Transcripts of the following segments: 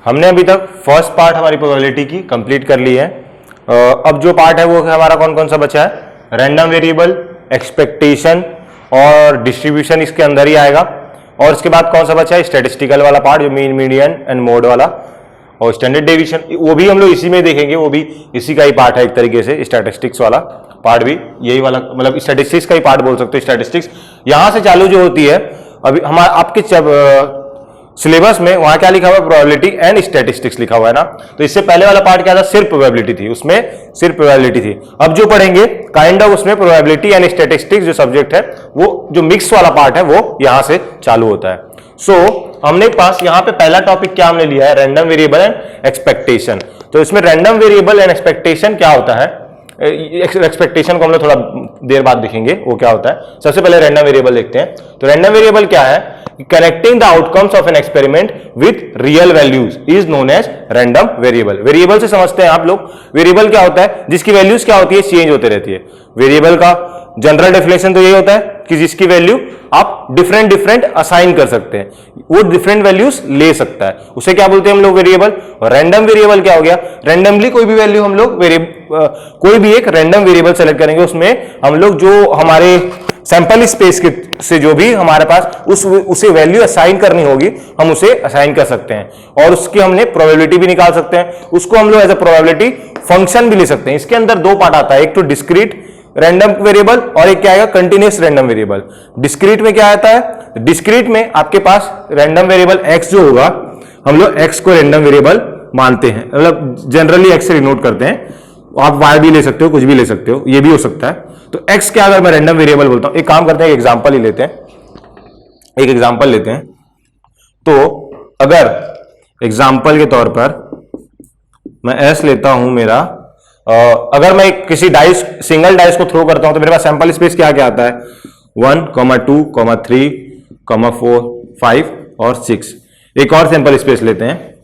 हमने अभी तक फर्स्ट पार्ट हमारी प्रोबेबिलिटी की कंप्लीट कर ली है। अब जो पार्ट है वो हमारा कौन कौन सा बचा है? रैंडम वेरिएबल, एक्सपेक्टेशन और डिस्ट्रीब्यूशन इसके अंदर ही आएगा। और इसके बाद कौन सा बचा है? स्टैटिस्टिकल वाला पार्ट, जो मीन, मीडियन एंड मोड वाला, और स्टैंडर्ड डेविएशन, वो भी हम लोग इसी में देखेंगे, वो भी इसी का ही पार्ट है एक तरीके से। स्टैटिस्टिक्स वाला पार्ट भी यही वाला, मतलब स्टैटिस्टिक्स का ही पार्ट बोल सकते हो। स्टैटिस्टिक्स यहां से चालू जो होती है, अभी हमारा आपके सिलेबस में वहां क्या लिखा हुआ है? प्रोबेबिलिटी एंड स्टैटिस्टिक्स लिखा हुआ है ना। तो इससे पहले वाला पार्ट क्या था? सिर्फ प्रोबेबिलिटी थी, उसमें सिर्फ प्रोबेबिलिटी थी। अब जो पढ़ेंगे काइंड ऑफ उसमें प्रोबेबिलिटी एंड स्टैटिस्टिक्स जो सब्जेक्ट है, वो जो मिक्स वाला पार्ट है वो यहां से चालू होता है। हमने पास यहाँ पे पहला टॉपिक क्या हमने लिया है? Random variable and expectation. तो इसमें रैंडम वेरिएबल एंड एक्सपेक्टेशन क्या होता है? एक्सपेक्टेशन को हम लोग थोड़ा देर बाद देखेंगे वो क्या होता है। सबसे पहले रैंडम वेरिएबल देखते हैं। तो रैंडम वेरिएबल क्या है? Connecting the outcomes of an experiment with real values is known as random variable. Variable से समझते हैं आप लोग, वेरिएबल क्या होता है? जिसकी वैल्यूज क्या होती है? चेंज होते रहती है। वेरिएबल का जनरल डेफिनेशन तो यही होता है कि जिसकी वैल्यू आप डिफरेंट डिफरेंट असाइन कर सकते हैं, वो डिफरेंट वैल्यूज ले सकता है, उसे क्या बोलते हैं हम लोग? वेरिएबल। और रैंडम वेरिएबल क्या हो गया? रैंडमली कोई भी वैल्यू हम लोग कोई भी एक रैंडम वेरिएबल सेलेक्ट करेंगे, उसमें हम लोग जो हमारे सैंपल स्पेस के से जो भी हमारे पास उसे वैल्यू असाइन करनी होगी, हम उसे असाइन कर सकते हैं। और उसकी हमने प्रोबेबिलिटी भी निकाल सकते हैं, उसको हम लोग एज अ प्रोबेबिलिटी फंक्शन भी ले सकते हैं। इसके अंदर दो पार्ट आता है, एक तो डिस्क्रीट रैंडम वेरिएबल और एक क्या आएगा? Continuous random variable. डिस्क्रीट में क्या आता है? डिस्क्रीट में आपके पास रैंडम वेरिएबल एक्स जो होगा, हम लोग एक्स को रैंडम वेरिएबल मानते हैं, मतलब जनरली एक्स से डिनोट करते हैं। आप वाई भी ले सकते हो, कुछ भी ले सकते हो, ये भी हो सकता है। तो एक्स क्या अगर मैं रैंडम वेरिएबल बोलता हूं, एक काम करते हैं, एक एग्जांपल ही लेते हैं, एक एग्जांपल लेते हैं। तो अगर एग्जांपल के तौर पर मैं एस लेता हूं मेरा, अगर मैं किसी डाइस, सिंगल डाइस को थ्रो करता हूं तो मेरे पास सैंपल स्पेस क्या क्या आता है? 1, 2, 3, 4, 5 और 6। एक और सैंपल स्पेस लेते हैं।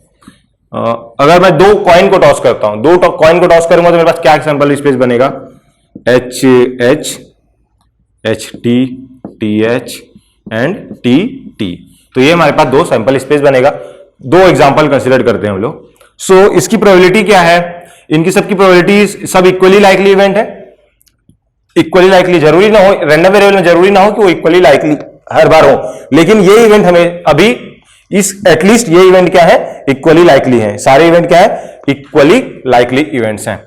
अगर मैं दो कॉइन को टॉस करता हूं, दो कॉइन को टॉस करूंगा तो मेरे पास क्या सैंपल स्पेस बनेगा? H H, H T, T H and T T. तो ये हमारे पास दो सैंपल स्पेस बनेगा। दो एग्जांपल कंसीडर करते हैं हम लोग। इसकी प्रोबेबिलिटी क्या है? इनकी सबकी प्रोबेबिलिटी सब इक्वली लाइकली इवेंट है। इक्वली लाइकली जरूरी ना हो, रैंडम वेरिएबल में जरूरी ना हो कि वो इक्वली लाइकली हर बार हो, लेकिन ये इवेंट हमें अभी एटलीस्ट ये इवेंट क्या है? इक्वली लाइकली है। सारे इवेंट क्या है? इक्वली लाइकली इवेंट्स हैं।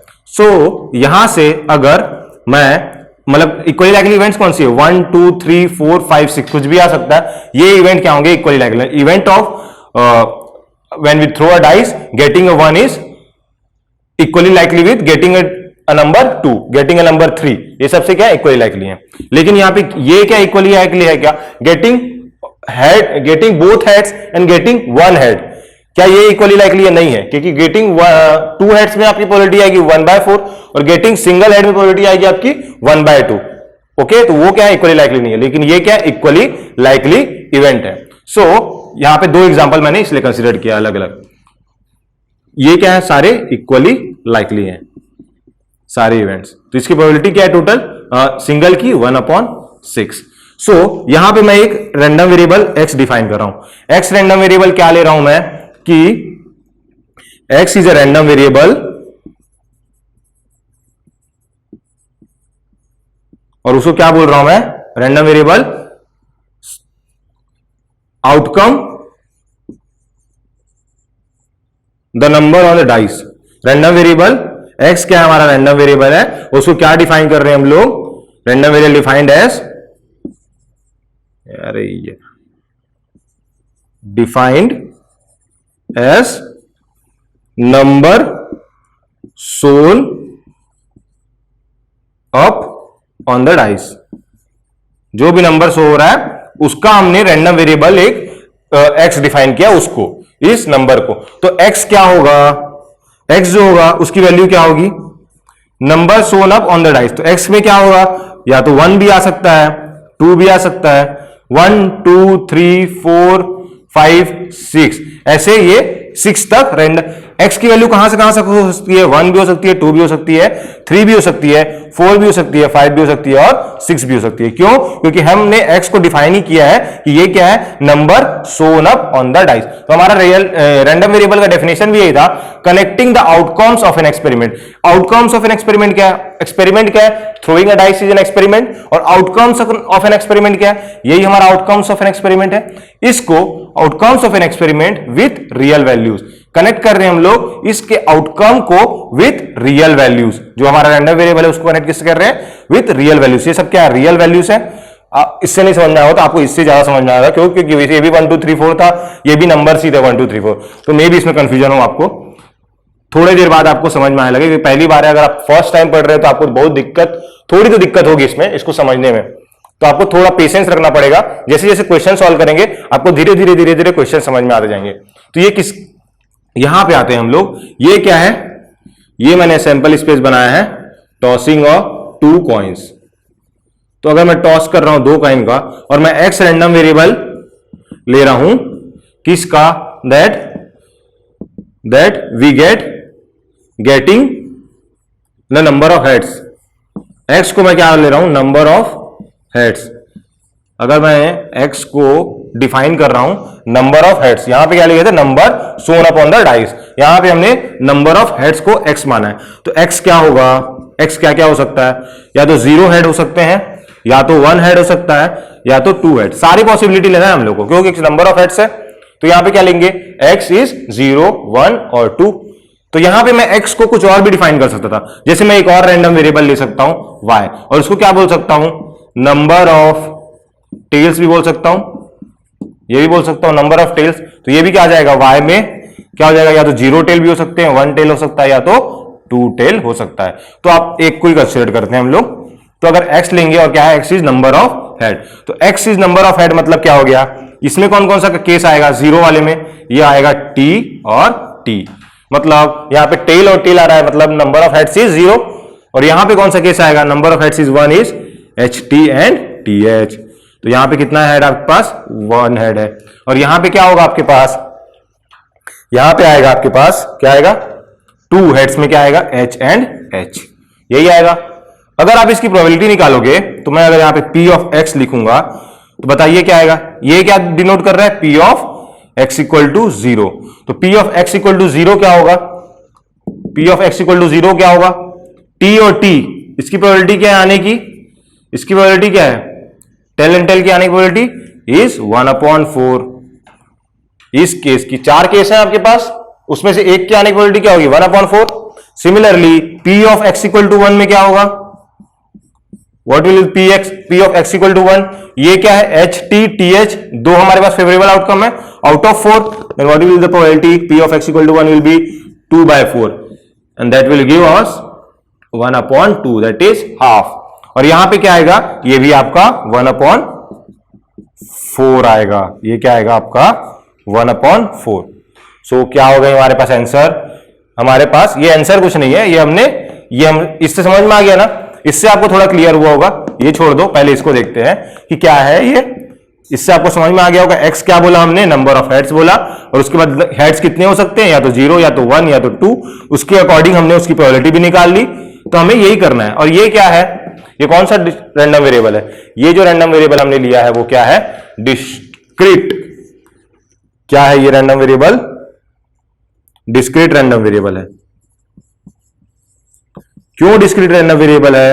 यहां से अगर मैं, मतलब इक्वली लाइकली इवेंट्स कौन सी है? 1, 2, 3, 4, 5, 6 कुछ भी आ सकता है। ये इवेंट क्या होंगे? Equally likely event of when we throw a dice, getting a 1 is equally likely with getting a number 2, getting a number 3। ये सबसे क्या है? इक्वली लाइकली है। लेकिन यहां पे ये क्या इक्वली लाइकली है? क्या getting head, getting both heads and getting 1 head, क्या ये इक्वली लाइकली है? नहीं है, क्योंकि गेटिंग 2 हेड्स में आपकी प्रोबेबिलिटी आएगी 1/4 और गेटिंग सिंगल हेड में प्रोबेबिलिटी आएगी आपकी 1/2। ओके, तो वो क्या है? इक्वली लाइकली नहीं है। लेकिन ये क्या है? इक्वली लाइकली इवेंट है। यहां पे दो एग्जांपल मैंने इसलिए कंसीडर किया अलग अलग। ये क्या है? सारे इक्वली लाइकली हैं, सारे इवेंट्स। तो इसकी प्रोबेबिलिटी क्या है टोटल? सिंगल की 1/6। यहां पे मैं एक रैंडम वेरिएबल x डिफाइन कर रहा हूं। x रैंडम वेरिएबल क्या ले रहा हूं मैं? कि x is a random variable और उसको क्या बोल रहा हूं मैं? Random variable outcome the number on the dice. Random variable x क्या है? हमारा रैंडम वेरिएबल है, उसको क्या डिफाइन कर रहे हैं हम लोग? रैंडम वेरिएबल डिफाइंड एज, अरे ये defined as number shown up on the dice. जो भी नंबर शो हो रहा है उसका हमने रैंडम वेरिएबल एक x डिफाइन किया, उसको, इस नंबर को। तो x क्या होगा? x जो होगा उसकी वैल्यू क्या होगी? Number Son up on the dice. तो x में क्या होगा? या तो 1 भी आ सकता है, 2 भी आ सकता है, 1, 2, 3, 4, 5, 6, ऐसे ये 6 तक x की वैल्यू कहां से हो सकती है, 1 भी हो सकती है, 2 भी हो सकती है, 3 भी हो सकती है, 4 भी हो सकती है, 5 भी हो सकती है और 6 भी हो सकती है। क्यों? क्योंकि हमने x को डिफाइन ही किया है कि ये क्या है, number Son up on the dice. तो हमारा रैंडम वेरिएबल का डेफिनेशन भी यही था, connecting the outcomes of an experiment. Outcomes of an experiment क्या है, एक्सपेरिमेंट क्या है, throwing a dice is an experiment, और आउटकम्स ऑफ एन एक्सपेरिमेंट क्या है, यही हमारा आउटकम्स ऑफ एन एक्सपेरिमेंट है। इसको outcomes of an experiment with real values connect कर रहे हैं हम लोग, इसके आउटकम को विथ रियल वैल्यूज। जो हमारा रैंडम वेरिएबल है उसको कनेक्ट किससे कर रहे हैं, विथ रियल वैल्यूज। ये सब क्या है, रियल वैल्यूज है। इससे नहीं समझ में आया तो आपको इससे ज्यादा समझ में आएगा, क्योंकि ये भी 1 2 3 4 था, ये भी नंबर ही थे 1 2 3 4, तो मे भी इसमें कंफ्यूजन हो आपको। थोड़ी देर बाद आपको समझ में आने लगे, पहली बार है, अगर आप फर्स्ट टाइम पढ़ रहे हो तो आपको बहुत दिक्कत, थोड़ी तो दिक्कत होगी इसमें, इसको समझने में। तो आपको थोड़ा पेशेंस रखना पड़ेगा, जैसे जैसे क्वेश्चन सॉल्व करेंगे आपको धीरे धीरे क्वेश्चन समझ में आते जाएंगे। तो ये यहां पे आते हैं हम लोग, ये क्या है, ये मैंने सैंपल स्पेस बनाया है, टॉसिंग ऑफ 2 कॉइन्स। तो अगर मैं टॉस कर रहा हूं 2 कॉइन का और मैं एक्स रैंडम वेरिएबल ले रहा हूं किसका, that we getting the number of heads. X को मैं क्या ले रहा हूं, नंबर ऑफ हेड्स। अगर मैं x को डिफाइन कर रहा हूं नंबर ऑफ हेड्स, यहां पे क्या लिखे थे, number shown upon the dice, यहां पे हमने नंबर ऑफ हेड्स को x माना है। तो x क्या होगा, x क्या क्या हो सकता है, या तो 0 हेड हो सकते हैं, या तो 1 हेड हो सकता है, या तो 2 हेड। सारी पॉसिबिलिटी लेना है हम लोग को, क्योंकि नंबर ऑफ हेड्स है। तो यहां पे क्या लेंगे, x इज 0 1 और 2। तो यहां पे मैं x को कुछ और भी डिफाइन कर सकता था, जैसे मैं एक और रैंडम वेरिएबल ले सकता हूं y, और उसको क्या बोल सकता हूं, नंबर ऑफ टेल्स भी बोल सकता हूं, ये भी बोल सकता हूं नंबर ऑफ टेल्स। तो ये भी क्या आ जाएगा, y में क्या हो जाएगा, या तो 0 टेल भी हो सकते हैं, 1 टेल हो सकता है, या तो 2 टेल हो सकता है। तो आप एक को ही कंसीडर करते हैं हम लोग। तो अगर x लेंगे और क्या है, x is number of head, तो x is number of head मतलब क्या हो गया, इसमें कौन कौन सा केस आएगा, 0 वाले में ये आएगा t और t, मतलब यहां पे टेल और टेल आ रहा है, मतलब नंबर ऑफ हेड्स इज 0। और यहां पे कौन सा केस आएगा, number of heads is 1 is ht and th। तो यहां पे कितना हेड आपके पास, 1 हेड है। और यहां पे क्या होगा आपके पास, यहां पे आएगा आपके पास क्या आएगा, 2 हेड्स में क्या आएगा, h एंड h, यही आएगा। अगर आप इसकी प्रोबेबिलिटी निकालोगे तो मैं अगर यहां पे p ऑफ x लिखूंगा तो बताइए क्या आएगा, ये क्या डिनोट कर रहा है, p of x equal to 0। तो p of x equal to 0 क्या होगा, p of x equal to 0 क्या होगा, t और t, इसकी प्रोबेबिलिटी क्या है आने की, इसकी प्रोबेबिलिटी क्या है, टेल एंड टेल की आने की प्रोबेबिलिटी इज 1/4। इस केस की 4 केस है आपके पास, उसमें से एक के आने की प्रोबेबिलिटी क्या होगी, 1/4। Similarly p of x equal to 1 में क्या होगा, what will p of x equal to 1, ये क्या है, h t t h, दो हमारे पास फेवरेबल आउटकम है out of 4, then what will the probability p of x equal to 1 will be 2/4 and that will give us 1/2, that is half. और यहां पे क्या आएगा, ये भी आपका 1/4 आएगा, ये क्या आएगा आपका 1/4। सो क्या होगा हमारे पास आंसर, हमारे पास ये आंसर कुछ नहीं है, ये हम इससे समझ में आ गया ना, इससे आपको थोड़ा क्लियर हुआ होगा। ये छोड़ दो, पहले इसको देखते हैं कि क्या है ये, इससे आपको समझ में आ गया होगा। x क्या बोला हमने, नंबर ऑफ हेड्स बोला, और उसके बाद हेड्स कितने हो सकते हैं, या तो 0 या तो 1 या तो 2, उसके अकॉर्डिंग हमने उसकी प्रोबेबिलिटी भी निकाल ली। तो हमें यही करना है। और ये क्या है, ये कौन सा रैंडम वेरिएबल है, ये जो रैंडम वेरिएबल हमने लिया है वो क्या है, डिस्क्रीट। क्या है ये random variable, discrete random variable है। क्यों डिस्क्रीट रैंडम वेरिएबल है,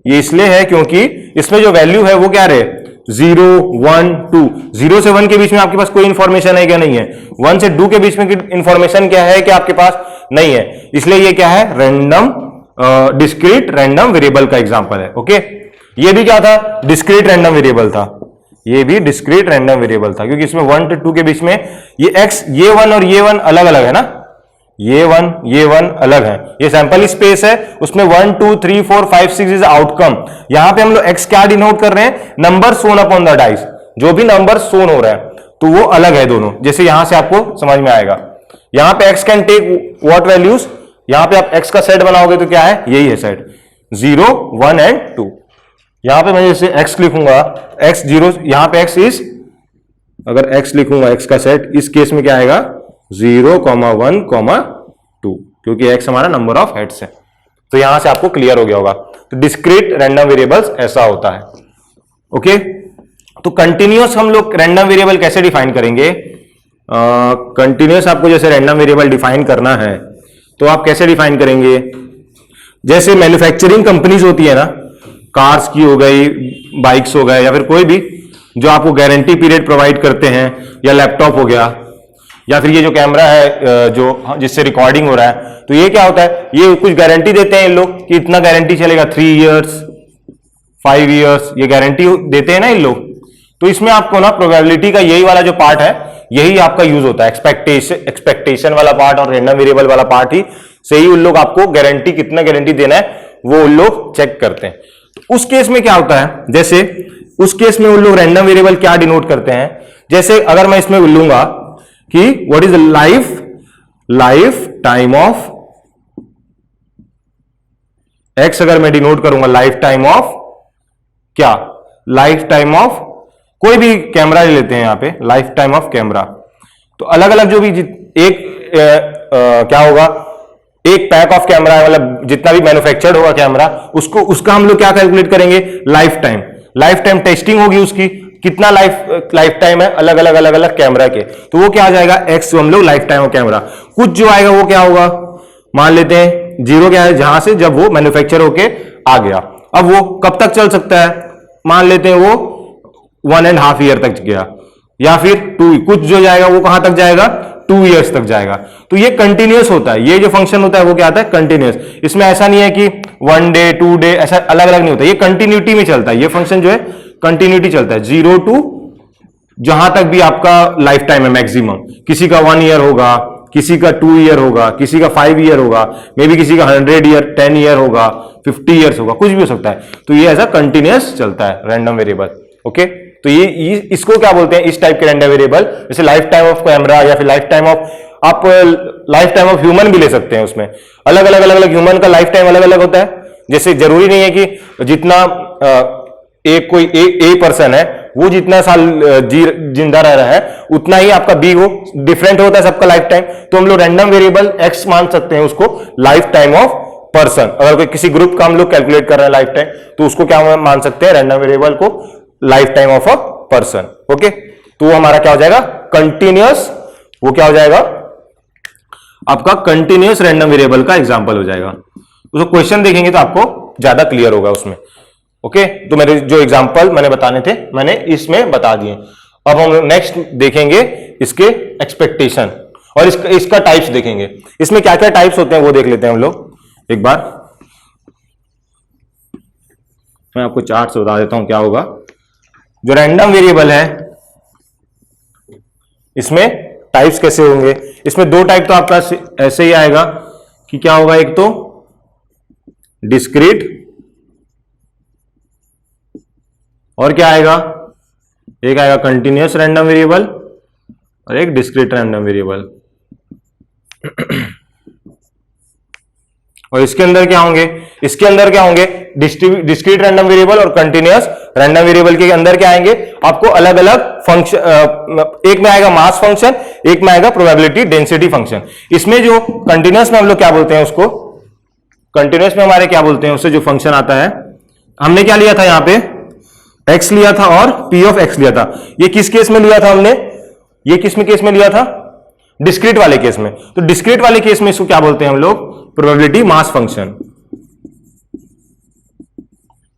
ये इसलिए है क्योंकि इसमें जो वैल्यू है वो क्या रहे, 0 1 2, 0 से 1 के बीच में आपके पास कोई इंफॉर्मेशन है क्या, नहीं है। 1 से 2 के बीच में इंफॉर्मेशन क्या है कि आपके पास नहीं है, इसलिए ये क्या है, रैंडम डिस्क्रीट रैंडम वेरिएबल का एग्जांपल है। ओके, ये भी क्या था, डिस्क्रीट रैंडम वेरिएबल था, ये भी डिस्क्रीट रैंडम वेरिएबल था, क्योंकि इसमें 1 से 2 के बीच में ये x, ये 1 और ये 1 अलग अलग है ना, ये 1 अलग है, ये सैंपल स्पेस है, उसमें 1 2 3 4 5 6 इज आउटकम। यहां पे हम लोग x क्या डिनोट कर रहे हैं, number shown upon the dice, जो भी नंबर सोन हो रहा है तो वो अलग है दोनों, जैसे यहां से आपको समझ में आएगा। यहां पे x can take what values, यहां पे आप x का सेट बनाओगे तो क्या है, यही है सेट 0 1 एंड 2। यहां पे मैं जैसे x लिखूंगा, x 0, यहां पे x इज, अगर x लिखूंगा x का सेट, इस केस में क्या आएगा 0,1,2, क्योंकि x हमारा नंबर ऑफ हेड्स है। तो यहां से आपको क्लियर हो गया होगा। तो डिस्क्रीट रैंडम वेरिएबल्स ऐसा होता है। ओके, तो कंटिन्यूअस हम लोग रैंडम वेरिएबल कैसे डिफाइन करेंगे? कंटिन्यूअस आपको जैसे रैंडम वेरिएबल डिफाइन करना है तो आप कैसे डिफाइन करेंगे? जैसे मैन्युफैक्चरिंग कंपनीज होती है ना, कार्स की हो गई, बाइक्स हो गए, या फिर कोई भी जो आपको गारंटी पीरियड प्रोवाइड करते हैं, या लैपटॉप हो गया, या फिर ये जो कैमरा है जो जिससे रिकॉर्डिंग हो रहा है, तो ये क्या होता है, ये कुछ गारंटी देते हैं इन लोग कि इतना गारंटी चलेगा, 3 इयर्स 5 इयर्स, ये गारंटी देते हैं ना इन लोग। तो इसमें आपको ना प्रोबेबिलिटी का यही वाला जो पार्ट है यही आपका यूज होता है, एक्सपेक्टेशन वाला पार्ट और रैंडम वेरिएबल वाला पार्ट ही से ही उन लोग आपको गारंटी, कितना गारंटी देना है वो उन लोग चेक करते हैं। तो उस केस में क्या होता है, जैसे उस केस में उन लोग रैंडम वेरिएबल क्या डिनोट करते हैं, जैसे अगर मैं इसमें लूंगा कि what is life time of x, अगर मैं डिनोट करूंगा लाइफ टाइम ऑफ क्या, लाइफ टाइम ऑफ कोई भी कैमरा ले लेते हैं यहां पे, लाइफ टाइम ऑफ कैमरा। तो अलग अलग जो भी क्या होगा, एक पैक ऑफ कैमरा है, मतलब जितना भी मैन्युफैक्चर्ड होगा कैमरा उसका हम लोग क्या कैलकुलेट करेंगे, लाइफ टाइम टेस्टिंग होगी उसकी, कितना लाइफ टाइम है अलग अलग कैमरा के, तो वो क्या आ जाएगा एक्स, जो हम लोग लाइफ टाइम ऑफ कैमरा। कुछ जो आएगा वो क्या होगा, मान लेते हैं 0 क्या है, जहां से जब वो मैन्युफैक्चर होके आ गया, अब वो कब तक चल सकता है, मान लेते हैं वो 1.5 ईयर तक गया, या फिर 2, कुछ जो जाएगा वो कहां तक जाएगा, 2 इयर्स तक जाएगा। तो ये कंटिन्यूअस होता है, ये जो फंक्शन होता है वो क्या आता है, कंटिन्यूअस। इसमें ऐसा नहीं है कि 1 डे 2 डे ऐसा अलग अलग नहीं होता, ये कंटिन्यूटी में चलता है, ये फंक्शन जो है कंटिन्यूटी चलता है, 0 to जहां तक भी आपका लाइफ टाइम है मैक्सिमम। किसी का 1 ईयर होगा, किसी का 2 ईयर होगा, किसी का 5 ईयर होगा, मे बी किसी का 100 ईयर 10 ईयर होगा, 50 ईयर्स होगा, कुछ भी हो सकता है। तो ये ऐसा कंटिन्यूअस चलता है रैंडम वेरिएबल। ओके, तो ये इसको क्या बोलते हैं, इस टाइप के रैंडम वेरिएबल, जैसे लाइफ टाइम ऑफ कैमरा, या फिर लाइफ टाइम ऑफ, आप लाइफ टाइम ऑफ ह्यूमन भी ले सकते हैं। उसमें अलग अलग ह्यूमन का लाइफ टाइम अलग अलग होता है। जैसे जरूरी नहीं है कि जितना एक कोई ए पर्सन है वो जितना साल जिंदा रह रहा है उतना ही आपका बी हो, डिफरेंट होता है सबका लाइफ टाइम। तो हम लोग रैंडम वेरिएबल एक्स मान सकते हैं उसको लाइफ टाइम ऑफ पर्सन। अगर कोई किसी ग्रुप का हम लोग कैलकुलेट कर रहे हैं लाइफ टाइम, तो उसको क्या मान सकते हैं, रैंडम वेरिएबल को life time of a person. Okay, तो वो हमारा क्या हो जाएगा, कंटिन्यूअस, वो क्या हो जाएगा आपका कंटिन्यूअस रैंडम वेरिएबल का एग्जांपल हो जाएगा। उसको क्वेश्चन देखेंगे तो आपको ज्यादा क्लियर होगा उसमें। ओके, तो मेरे जो एग्जांपल मैंने बताने थे मैंने इसमें बता दिए। अब हम नेक्स्ट देखेंगे इसके एक्सपेक्टेशन, और इसका टाइप्स देखेंगे। इसमें क्या क्या टाइप्स होते हैं वो देख लेते हैं हम लोग एक बार। मैं आपको चार्ट से बता देता हूं क्या होगा। जो रैंडम वेरिएबल है इसमें टाइप्स कैसे होंगे, इसमें 2 टाइप तो आपका ऐसे ही आएगा कि क्या होगा, एक तो डिस्क्रीट, और क्या आएगा, एक आएगा कंटिन्यूअस रैंडम वेरिएबल और एक डिस्क्रीट रैंडम वेरिएबल। और इसके अंदर क्या होंगे, इसके अंदर क्या होंगे, डिस्क्रीट रैंडम वेरिएबल और कंटिन्यूअस रैंडम वेरिएबल के अंदर क्या आएंगे आपको अलग अलग फंक्शन, एक में आएगा मास फंक्शन, एक में आएगा प्रोबेबिलिटी डेंसिटी फंक्शन। इसमें जो कंटिन्यूअस में हम लोग क्या बोलते हैं उसको, कंटिन्यूअस में हमारे क्या बोलते हैं उससे जो फंक्शन आता है, हमने क्या लिया था यहाँ पे x लिया था और p ऑफ x लिया था। ये किस केस में लिया था हमने, ये किस में केस में लिया था, डिस्क्रीट वाले केस में। तो डिस्क्रीट वाले केस में इसको क्या बोलते हैं हम लोग, प्रोबेबिलिटी मास फंक्शन।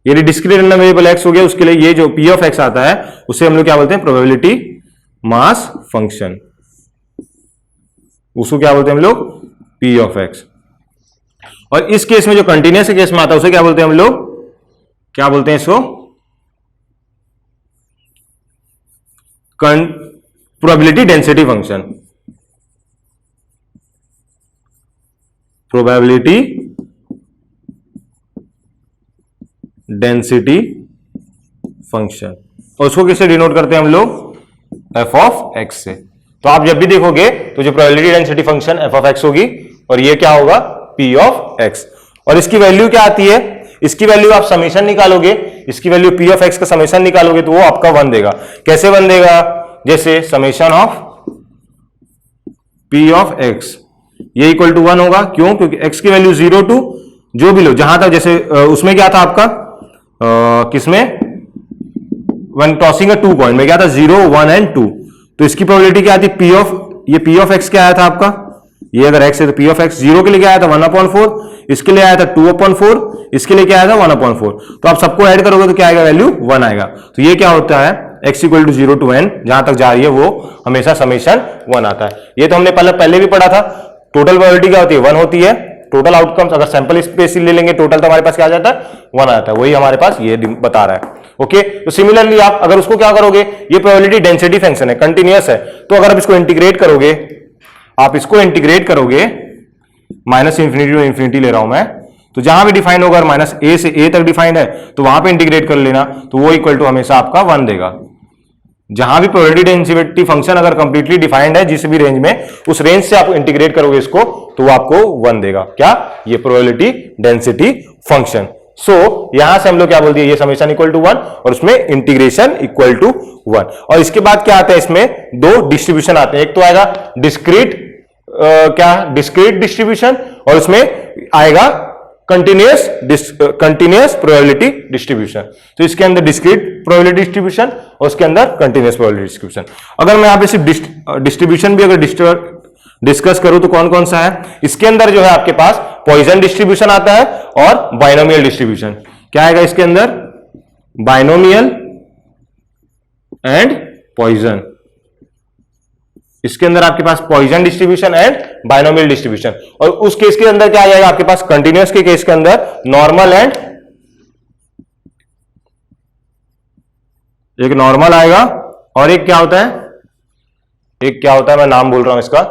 यदि डिस्क्रीट रैंडम वेरिएबल x हो गया, उसके लिए ये जो p ऑफ x आता है उसे हम लोग क्या बोलते हैं, प्रोबेबिलिटी मास फंक्शन। उसको क्या बोलते हैं हम लोग, p ऑफ x। और इस केस में जो कंटिन्यूअस के केस में आता है उसे क्या बोलते हैं हम लोग, क्या बोलते हैं इसको, probability density function. Probability density function, और उसको किससे डिनोट करते हैं हम लोग, f ऑफ x से। तो आप जब भी देखोगे तो जो probability density function f of x होगी और ये क्या होगा, p ऑफ x। और इसकी वैल्यू क्या आती है, इसकी वैल्यू आप समेशन निकालोगे, इसकी वैल्यू p ऑफ x का समेशन निकालोगे तो वो आपका 1 देगा। कैसे 1 देगा, जैसे summation of P of x ये इक्वल टू 1 होगा। क्यों? क्योंकि x की वैल्यू 0 टू जो भी लो, जहां तक जैसे उसमें क्या था आपका किसमें वन टॉसिंग अ 2 कॉइन में क्या था 0 1 एंड 2, तो इसकी प्रोबेबिलिटी क्या आती P ऑफ ये P ऑफ x क्या आया था आपका, ये अगर x है तो P ऑफ x 0 के लिए क्या आया था 1/4, इसके लिए आया था 2/4, इसके लिए क्या आया था 1/4। तो आप सबको ऐड करोगे तो क्या आएगा वैल्यू 1 आएगा। तो ये क्या होता है x equal to 0 to n जहां तक जा रही है वो हमेशा समेशन 1 आता है। ये तो हमने पहले भी पढ़ा था। टोटल प्रोबेबिलिटी क्या होती है 1 होती है। टोटल आउटकम्स अगर सैंपल स्पेस ले लेंगे टोटल तो हमारे पास क्या आ जाता है 1 आता है। वही हमारे पास ये बता रहा है। ओके, तो सिमिलरली आप अगर उसको क्या करोगे, ये प्रोबेबिलिटी डेंसिटी फंक्शन है, कंटिन्यूअस है, तो अगर आप इसको इंटीग्रेट करोगे, आप इसको इंटीग्रेट करोगे माइनस इंफिनिटी टू इंफिनिटी ले रहा हूं मैं, तो जहां भी डिफाइन होगा माइनस ए से ए तक डिफाइंड है तो वहां पे इंटीग्रेट कर लेना, तो वो इक्वल टू हमेशा आपका 1 देगा। जहां भी प्रोबेबिलिटी डेंसिटी फंक्शन अगर कंप्लीटली डिफाइंड है जिस भी रेंज में, उस रेंज से आप इंटीग्रेट करोगे इसको तो वो आपको 1 देगा। क्या? ये प्रोबेबिलिटी डेंसिटी फंक्शन। सो यहां से हम लोग क्या बोल दिए, ये समेशन इक्वल टू 1 और उसमें इंटीग्रेशन इक्वल टू 1। और इसके बाद क्या आता है, इसमें दो डिस्ट्रीब्यूशन आते हैं। एक तो आएगा डिस्क्रीट डिस्क्रीट डिस्ट्रीब्यूशन और उसमें आएगा कंटिन्यूअस प्रोबेबिलिटी डिस्ट्रीब्यूशन। तो इसके अंदर डिस्क्रीट प्रोबेबिलिटी डिस्ट्रीब्यूशन और उसके अंदर कंटिन्यूअस प्रोबेबिलिटी डिस्ट्रीब्यूशन। अगर मैं यहां पे सिर्फ डिस्ट्रीब्यूशन भी अगर डिस्कस करूं तो कौन कौन सा है, इसके अंदर जो है आपके पास पॉइजन डिस्ट्रीब्यूशन आता है और बाइनोमियल डिस्ट्रीब्यूशन। क्या आएगा इसके अंदर? Binomial and Poisson. इसके अंदर आपके पास Poisson distribution and binomial distribution. और उस केस के अंदर क्या आ जाएगा आपके पास, कंटिन्यूअस के केस के अंदर नॉर्मल एंड एक नॉर्मल आएगा और एक क्या होता है, मैं नाम बोल रहा हूं इसका,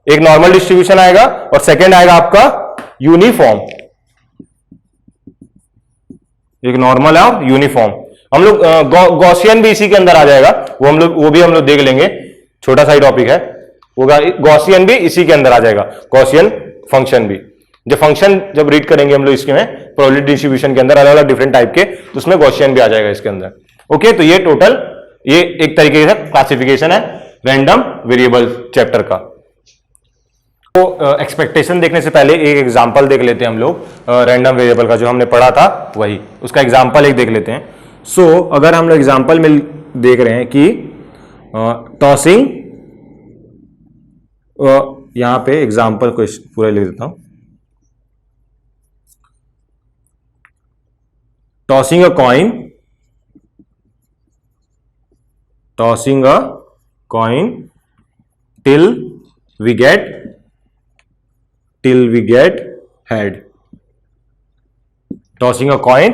एक नॉर्मल डिस्ट्रीब्यूशन आएगा और सेकंड आएगा आपका यूनिफॉर्म। एक नॉर्मल है और यूनिफॉर्म। हम लोग गॉसियन भी इसी के अंदर आ जाएगा, वो भी हम लोग देख लेंगे, छोटा सा ही टॉपिक है वो। गॉसियन भी इसी के अंदर आ जाएगा, गॉसियन फंक्शन भी। जब रीड करेंगे हम लोग इसके में प्रोबेबिलिटी डिस्ट्रीब्यूशन के अंदर अलग अलग डिफरेंट टाइप के, तो उसमें गॉसियन भी आ जाएगा इसके अंदर। ओके, तो ये टोटल ये एक तरीके से क्लासिफिकेशन है रैंडम वेरिएबल चैप्टर का। तो एक्सपेक्टेशन देखने से पहले एक एग्जांपल देख लेते हैं हम लोग रैंडम वेरिएबल का, जो हमने पढ़ा था वही, उसका एग्जांपल एक देख लेते हैं। सो अगर हम लोग एग्जांपल में देख रहे हैं कि टॉसिंग, यहां पे एग्जांपल को पूरा लिख देता हूं। Tossing a coin till we get head। Tossing a coin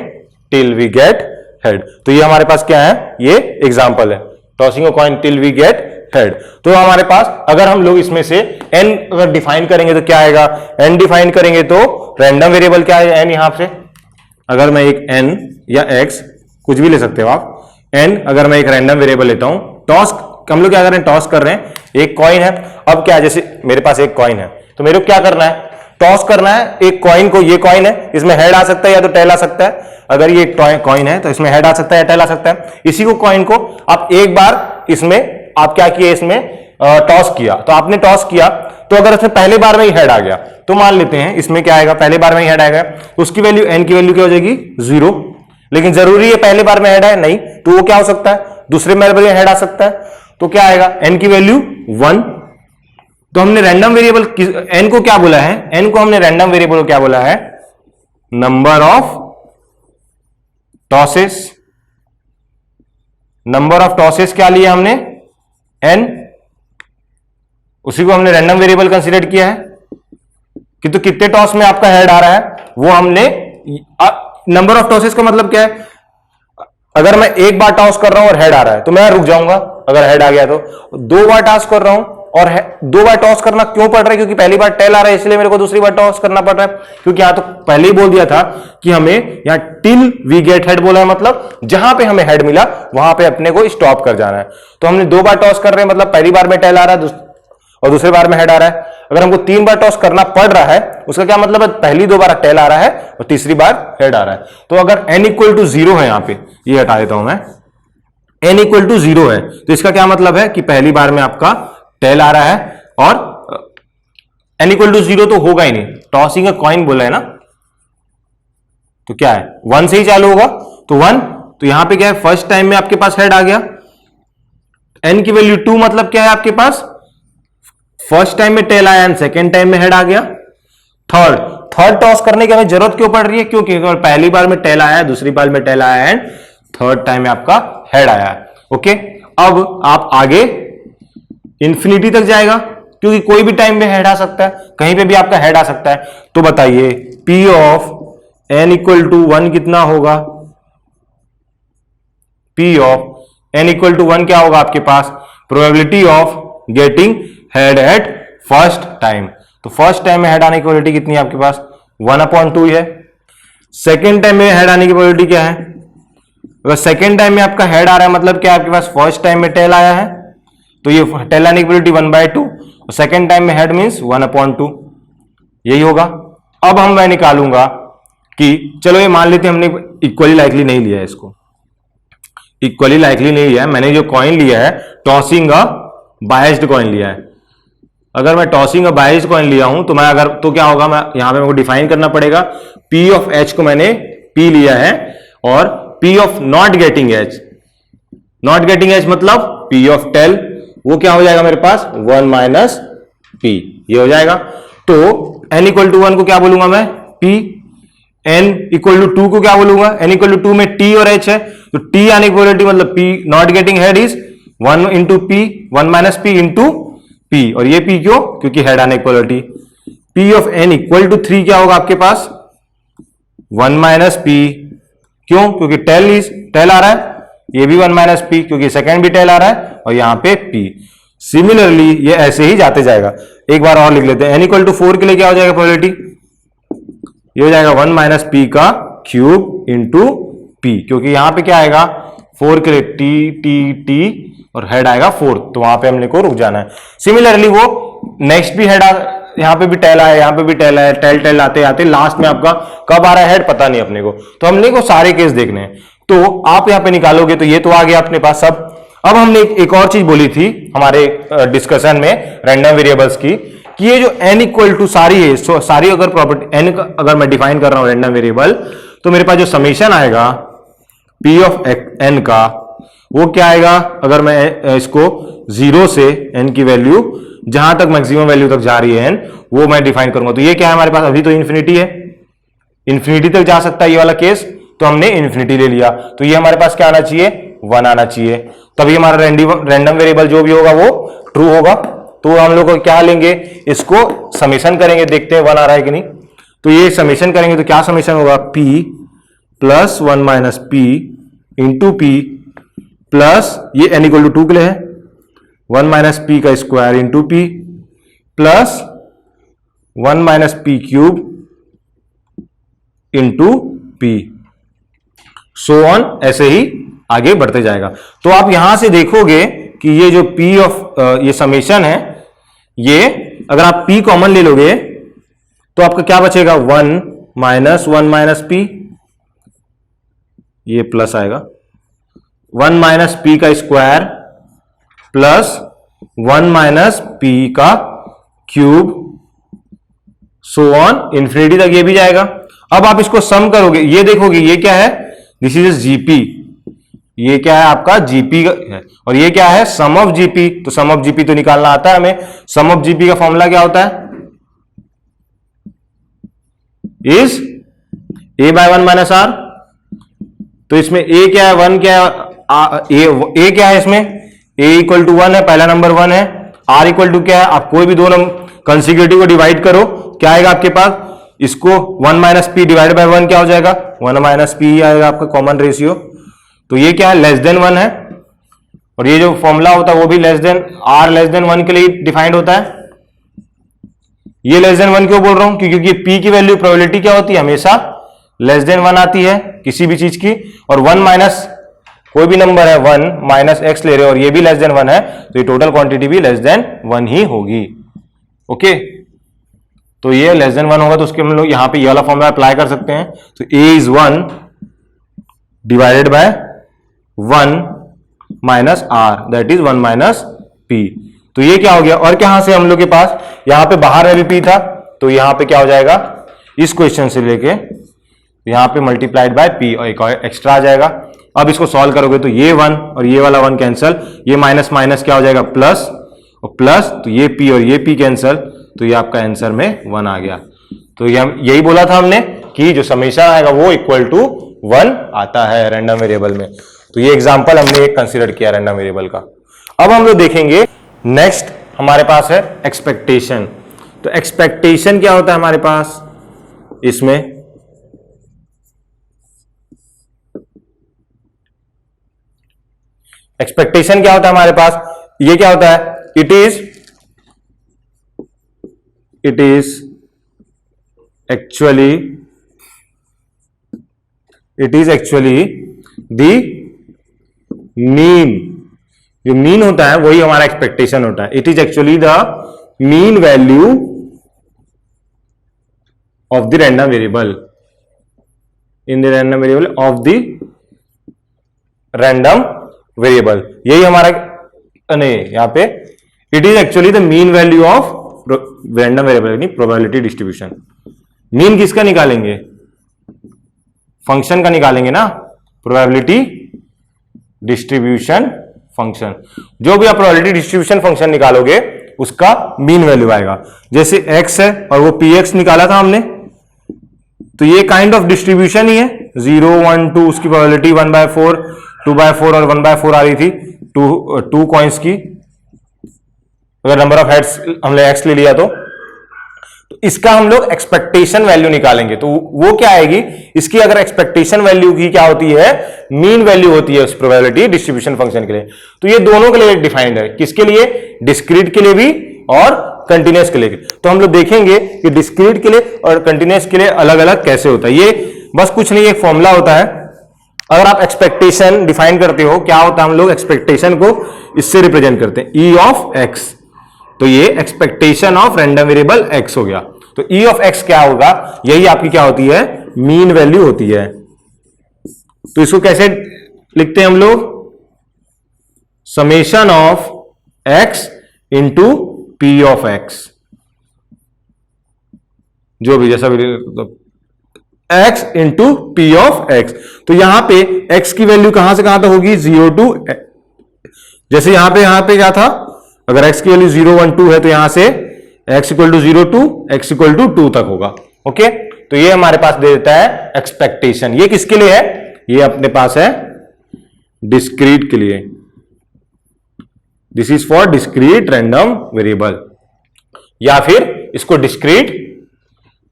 till we get head। तो ये हमारे पास क्या है, ये एग्जांपल है, tossing a coin till we get head. तो हमारे पास अगर हम लोग इसमें से n अगर डिफाइन करेंगे तो क्या आएगा, n डिफाइन करेंगे तो रैंडम वेरिएबल क्या है n, यहां से अगर मैं एक n या x कुछ भी ले सकते हो आप, n अगर मैं एक रैंडम वेरिएबल लेता हूं, टॉस हम लोग क्या कर रहे हैं, टॉस कर रहे हैं, एक कॉइन है। अब क्या, जैसे मेरे पास एक कॉइन है तो मेरे को क्या करना है, टॉस करना है एक कॉइन को। ये कॉइन है, इसमें हेड आ सकता है या तो टेल आ सकता है। अगर ये कॉइन है तो इसमें हेड आ सकता है या टेल आ सकता है। इसी को कॉइन को आप एक बार इसमें आप क्या किए, इसमें टॉस किया, तो आपने टॉस किया तो अगर इसमें पहले बार में ही हेड आ गया तो मान लेते हैं इसमें क्या आएगा, पहले बार में ही हेड आएगा तो उसकी वैल्यू n की वैल्यू क्या हो जाएगी 0। लेकिन जरूरी है पहले बार में हेड है नहीं, तो वो क्या हो सकता है, दूसरे बार में हेड आ सकता है। तो क्या आएगा, n की वैल्यू 1। तो हमने रैंडम वेरिएबल n को क्या बोला है, n को हमने रैंडम वेरिएबल को क्या बोला है, number of tosses. Number of tosses क्या लिया हमने, n, उसी को हमने रैंडम वेरिएबल कंसीडर किया है कि तो कितने टॉस में आपका हेड आ रहा है वो हमने। नंबर ऑफ टॉसेस का मतलब क्या है, अगर मैं एक बार टॉस कर रहा हूं और हेड आ रहा है तो मैं रुक जाऊंगा अगर हेड आ गया तो। 2 बार टॉस कर रहा हूं और 2 बार टॉस करना क्यों पड़ रहा है, क्योंकि पहली बार टेल आ रहा है इसलिए मेरे को दूसरी बार टॉस करना पड़ रहा है। क्योंकि यहां तो पहले ही बोल दिया था कि हमें यहां टिल वी गेट हेड बोला है, मतलब जहां पे हमें हेड मिला वहां पे अपने को स्टॉप कर जाना है। तो हमने 2 बार टॉस कर रहे हैं, मतलब पहली बार में टेल आ रहा है और दूसरी बार में हेड आ रहा है। अगर हमको 3 बार टॉस करना पड़ रहा है उसका क्या मतलब है, पहली 2 बार टेल आ रहा है और तीसरी बार हेड आ रहा है। तो अगर n इक्वल टू 0 है, यहां पे ये हटा देता हूं मैं, n इक्वल टू 0 है तो इसका क्या मतलब है कि पहली बार में आपका टेल आ रहा है और n इक्वल टू 0 तो होगा ही नहीं, टॉसिंग अ कॉइन बोला है ना, तो क्या है 1 से ही चालू होगा, तो 1, तो यहां पे क्या है फर्स्ट टाइम में आपके पास हेड आ गया, n की वैल्यू 2 मतलब क्या है आपके पास फर्स्ट टाइम में टेल आया एंड सेकेंड टाइम में हेड आ गया। थर्ड टॉस करने की हमें जरूरत क्यों पड़ रही है, क्योंकि पहली बार में टेल आया है, दूसरी बार में टेल आया है एंड थर्ड टाइम में आपका हेड आया है। ओके, अब आप आगे इंफिनिटी तक जाएगा, क्योंकि कोई भी टाइम में हेड आ सकता है, कहीं पे भी आपका हेड आ सकता है। तो बताइए P of n equal to 1 कितना होगा, P of n equal to 1 क्या होगा आपके पास, probability of getting head at first time. तो फर्स्ट टाइम में हेड आने की प्रोबेबिलिटी कितनी है आपके पास 1/2 है। सेकेंड टाइम में हेड आने की प्रोबेबिलिटी क्या है, अगर सेकेंड टाइम में आपका हेड आ रहा है मतलब क्या आपके पास फर्स्ट टाइम में टेल आया है, तो ये टेल आने की प्रोबेबिलिटी 1/2 और सेकेंड टाइम में हेड मींस 1/2, यही होगा। अब मैं निकालूंगा कि चलो ये मान लेते हैं हमने इक्वली लाइकली नहीं लिया है, इसको इक्वली लाइकली नहीं लिया है, मैंने जो कॉइन लिया है टॉसिंग अ बायस्ड कॉइन लिया है। अगर मैं टॉसिंग अ बायस्ड कॉइन लिया हूं तो मैं अगर तो क्या होगा, मैं यहां पे मेरे को डिफाइन करना पड़ेगा, P ऑफ H को मैंने P लिया है और P of not getting H, not getting H मतलब P ऑफ टेल, वो क्या हो जाएगा मेरे पास 1 माइनस P, ये हो जाएगा। तो n इक्वल टू 1 को क्या बोलूंगा मैं P, n इक्वल टू 2 को क्या बोलूंगा, n इक्वल टू 2 में T और H है, तो T आने की प्रोबेबिलिटी मतलब P not getting head is 1 into P, 1 minus P into P, और ये P क्यों, क्योंकि हेड आने की probability. P of n equal to 3 क्या होगा आपके पास 1 माइनस P, क्यों, क्योंकि टेल आ रहा है, ये भी 1 माइनस P क्योंकि सेकेंड भी टेल आ रहा है और यहां पे P। सिमिलरली ये ऐसे ही जाते जाएगा। एक बार और लिख लेते हैं, n इक्वल टू 4 के लिए क्या हो जाएगा प्रोबेबिलिटी, ये हो जाएगा 1 माइनस P का क्यूब इंटू P, क्योंकि यहां पे क्या आएगा 4 के लिए T और हेड आएगा 4, तो वहां पे हमने को रुक जाना है। सिमिलरली वो नेक्स्ट भी हेड यहां पे भी टेल आया, यहां पे भी टेल आया, टेल आते आते लास्ट में आपका कब आ रहा है हेड पता नहीं अपने को, तो हमने को सारे केस देखने हैं। तो आप यहां पे निकालोगे तो ये तो आ गया अपने पास सब। अब हमने एक और चीज बोली थी हमारे डिस्कशन में रैंडम वेरिएबल्स की, कि ये जो n इक्वल टू सारी है, सारी अगर प्रॉपर्टी n अगर मैं डिफाइन कर रहा हूं रैंडम वेरिएबल, तो मेरे पास जो समेशन आएगा P ऑफ n का वो क्या आएगा, अगर मैं इसको 0 से n की वैल्यू जहां तक मैक्सिमम वैल्यू तक जा रही है n, वो मैं डिफाइन करूंगा। तो ये क्या है हमारे पास, अभी तो इन्फिनिटी है, इन्फिनिटी तक जा सकता है ये वाला केस, तो हमने इन्फिनिटी ले लिया, तो ये हमारे पास क्या आना चाहिए 1 आना चाहिए, तभी हमारा रैंडम वेरिएबल जो भी होगा वो ट्रू होगा। तो हम लोग क्या लेंगे, इसको समेशन करेंगे, देखते हैं 1 आ रहा है कि नहीं। तो ये समेशन करेंगे तो क्या समेशन होगा, P plus 1 minus P into P plus ये n इक्वल टू 2 के लिए है 1 माइनस P का square into P plus 1 minus P cube into P, so on, ऐसे ही आगे बढ़ते जाएगा। तो आप यहां से देखोगे कि ये जो P ऑफ ये समेशन है, ये अगर आप P कॉमन ले लोगे तो आपका क्या बचेगा 1 माइनस P, ये प्लस आएगा 1 माइनस P का स्क्वायर प्लस 1 माइनस P का क्यूब, सो ऑन इंफिनिटी तक ये भी जाएगा। अब आप इसको सम करोगे, ये देखोगे ये क्या है, दिस इज जीपी, ये क्या है आपका जीपी है, और ये क्या है सम ऑफ जीपी, तो सम ऑफ जीपी तो निकालना आता है हमें। सम ऑफ जीपी का फॉर्मूला क्या होता है, is a by 1 minus r. तो इसमें ए क्या है, 1 क्या है, ए क्या है इसमें, ए इक्वल टू 1 है, पहला नंबर 1 है, आर इक्वल टू क्या है, आप कोई भी दो कंसेक्यूटिव को डिवाइड करो, क्या आएगा आपके पास, इसको 1 माइनस पी डिवाइड बाय 1 क्या हो जाएगा 1 माइनस पी आएगा आपका कॉमन रेशियो। तो ये क्या है लेस देन 1 है, और ये जो फॉर्मूला होता है वो भी less than r less than 1 के लिए डिफाइंड होता है। ये लेस देन 1 क्यों बोल रहा हूं, क्योंकि पी की वैल्यू प्रोबेबिलिटी क्या होती है, हमेशा लेस देन 1 आती है किसी भी चीज की, और 1 माइनस कोई भी नंबर है 1 माइनस एक्स ले रहे हो और ये भी लेस देन 1 है, तो ये टोटल क्वांटिटी भी लेस देन 1 ही होगी। ओके, तो ये लेस देन 1 होगा तो उसके हम लोग यहां पे ये वाला फॉर्मूला अप्लाई कर सकते हैं। तो a is 1 divided by 1 minus r, that is 1 minus p. तो ये क्या हो गया, और कहां से हम लोग के पास यहां पे बाहर में भी p था, तो यहां पे क्या हो जाएगा, इस क्वेश्चन से लेके यहां पे मल्टीप्लाइड बाय p और एक और एक्स्ट्रा आ जाएगा। अब इसको सॉल्व करोगे तो ये 1 और ये वाला 1 कैंसल, ये माइनस माइनस क्या हो जाएगा प्लस, और प्लस तो ये p और ये p कैंसल, तो ये आपका आंसर में 1 आ गया। तो यही बोला था हमने कि जो समेशन आएगा वो इक्वल टू 1 आता है रैंडम वेरिएबल में। तो ये एग्जांपल हमने एक कंसीडर किया रैंडम वेरिएबल का। अब हम लोग देखेंगे नेक्स्ट हमारे पास है एक्सपेक्टेशन। तो एक्सपेक्टेशन क्या होता है हमारे पास, इसमें एक्सपेक्टेशन क्या होता है हमारे पास, ये क्या होता है, it is actually the mean, जो मीन होता है वही हमारा एक्सपेक्टेशन होता है। It is actually the mean value of the random variable in the random variable of the random variable, यही हमारा नहीं यहां पे it is actually the mean value of random variable यानी प्रोबेबिलिटी डिस्ट्रीब्यूशन। मीन किसका निकालेंगे, फंक्शन का निकालेंगे ना, प्रोबेबिलिटी डिस्ट्रीब्यूशन फंक्शन। जो भी आप प्रोबेबिलिटी डिस्ट्रीब्यूशन फंक्शन निकालोगे उसका मीन वैल्यू आएगा। जैसे x है और वो px निकाला था हमने, तो ये काइंड ऑफ डिस्ट्रीब्यूशन ही है, 0 1 2 उसकी प्रोबेबिलिटी 1/4 2/4 और 1/4 आ रही थी, टू कॉइंस की, अगर नंबर ऑफ हेड्स हमने x ले लिया तो इसका हम लोग एक्सपेक्टेशन वैल्यू निकालेंगे। तो वो क्या आएगी, इसकी अगर एक्सपेक्टेशन वैल्यू की क्या होती है, मीन वैल्यू होती है उस प्रोबेबिलिटी डिस्ट्रीब्यूशन फंक्शन के लिए। तो ये दोनों के लिए डिफाइंड है, किसके लिए, डिस्क्रीट के लिए भी और कंटिन्यूअस के लिए। तो हम लोग देखेंगे कि डिस्क्रीट के लिए और कंटिन्यूअस के लिए अलग अलग कैसे होता है। ये बस कुछ नहीं, एक फॉर्मूला होता है। अगर आप एक्सपेक्टेशन डिफाइन करते हो, क्या होता है, हम लोग एक्सपेक्टेशन को इससे रिप्रेजेंट करते हैं, ई ऑफ एक्स। तो ये expectation of random variable x हो गया। तो ई ऑफ x क्या होगा, यही आपकी क्या होती है, मीन वैल्यू होती है। तो इसको कैसे लिखते हैं हम लोग, summation of x into p of x, जो भी जैसा भी x into p of x। तो यहां पे x की वैल्यू कहां से कहां तक होगी, 0 टू, जैसे यहां पे क्या था, अगर x की वैल्यू 0 1 2 है तो यहां से x equal to 0 to x equal to 2 तक होगा। ओके, तो ये हमारे पास दे देता है एक्सपेक्टेशन। ये किसके लिए है, ये अपने पास है डिस्क्रीट के लिए, this is for discrete random variable, या फिर इसको डिस्क्रीट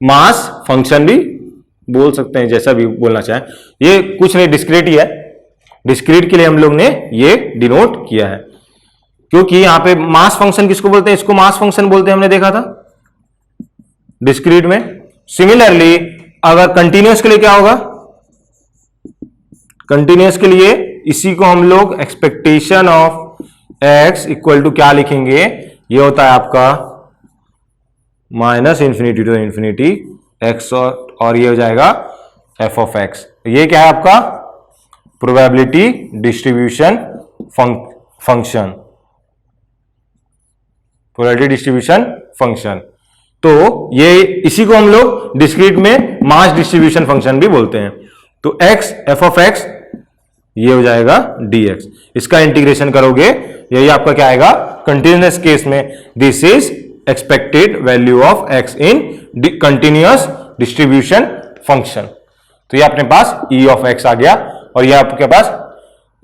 मास फंक्शन भी बोल सकते हैं, जैसा भी बोलना चाहें। ये कुछ नहीं, डिस्क्रीट ही है, डिस्क्रीट के लिए हम लोग ने ये डिनोट किया है, क्योंकि यहां पे मास फंक्शन किसको बोलते हैं, इसको मास फंक्शन बोलते हैं, हमने देखा था डिस्क्रीट में। सिमिलरली अगर कंटिन्यूअस के लिए क्या होगा, कंटिन्यूअस के लिए इसी को हम लोग expectation of x equal to क्या लिखेंगे, ये होता है आपका minus infinity to infinity x, और ये हो जाएगा f ऑफ x। ये क्या है आपका probability distribution function, probability distribution function. तो ये इसी को हम लोग डिस्क्रीट में मास डिस्ट्रीब्यूशन फंक्शन भी बोलते हैं। तो x f ऑफ x ये हो जाएगा dx, इसका इंटीग्रेशन करोगे यही आपका क्या आएगा, कंटिन्यूअस केस में this is expected value of x in continuous distribution function. तो ये अपने पास e ऑफ x आ गया, और ये आपके पास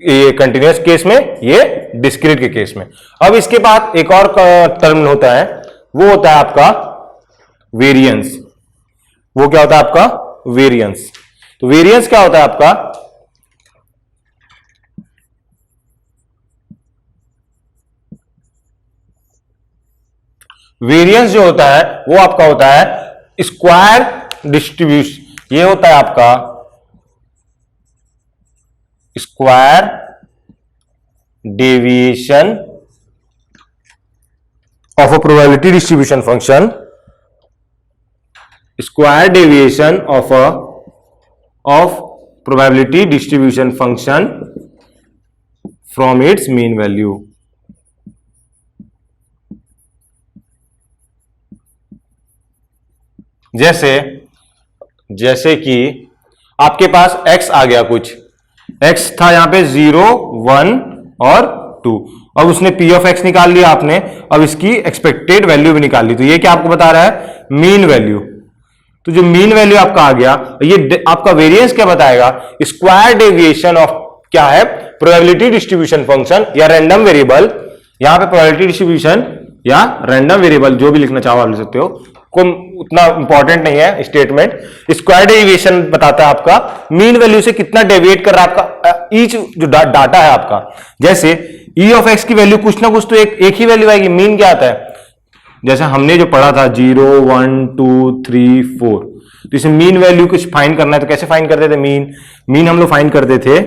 ये कंटिन्यूअस केस में, ये डिस्क्रीट के केस में। अब इसके बाद एक और टर्म होता है, वो होता है आपका वेरिएंस। वो क्या होता है आपका वेरिएंस। तो वेरिएंस क्या होता है आपका, वेरिएंस जो होता है वो आपका होता है स्क्वायर डिस्ट्रीब्यूशन। ये होता है आपका square deviation of a probability distribution function, square deviation of probability distribution function from its mean value. जैसे कि आपके पास x आ गया, कुछ x था यहां पे 0, 1 और 2। अब उसने p ऑफ x निकाल लिया आपने, अब इसकी एक्सपेक्टेड वैल्यू भी निकाल ली। तो ये क्या आपको बता रहा है? Mean value. तो जो मीन वैल्यू आपका आ गया, ये आपका वेरिएंस क्या बताएगा? स्क्वायर डेविएशन ऑफ क्या है? प्रोबेबिलिटी डिस्ट्रीब्यूशन फंक्शन या रैंडम वेरिएबल। यहां पे प्रोबेबिलिटी डिस्ट्रीब्यूशन या रैंडम वेरिएबल जो भी लिखना चाहो आप लिख सकते हो, को उतना इंपॉर्टेंट नहीं है स्टेटमेंट। स्क्वायर डेविएशन बताता है आपका मीन वैल्यू से कितना डेविएट कर रहा है आपका ईच जो डाटा है आपका। जैसे ई ऑफ एक्स की वैल्यू कुछ ना कुछ तो एक ही वैल्यू आएगी। मीन क्या आता है? जैसे हमने जो पढ़ा था 0, 1, 2, 3, 4, तो इसे मीन वैल्यू कुछ फाइंड करना है तो कैसे फाइंड करते थे? मीन हम लोग फाइंड करते थे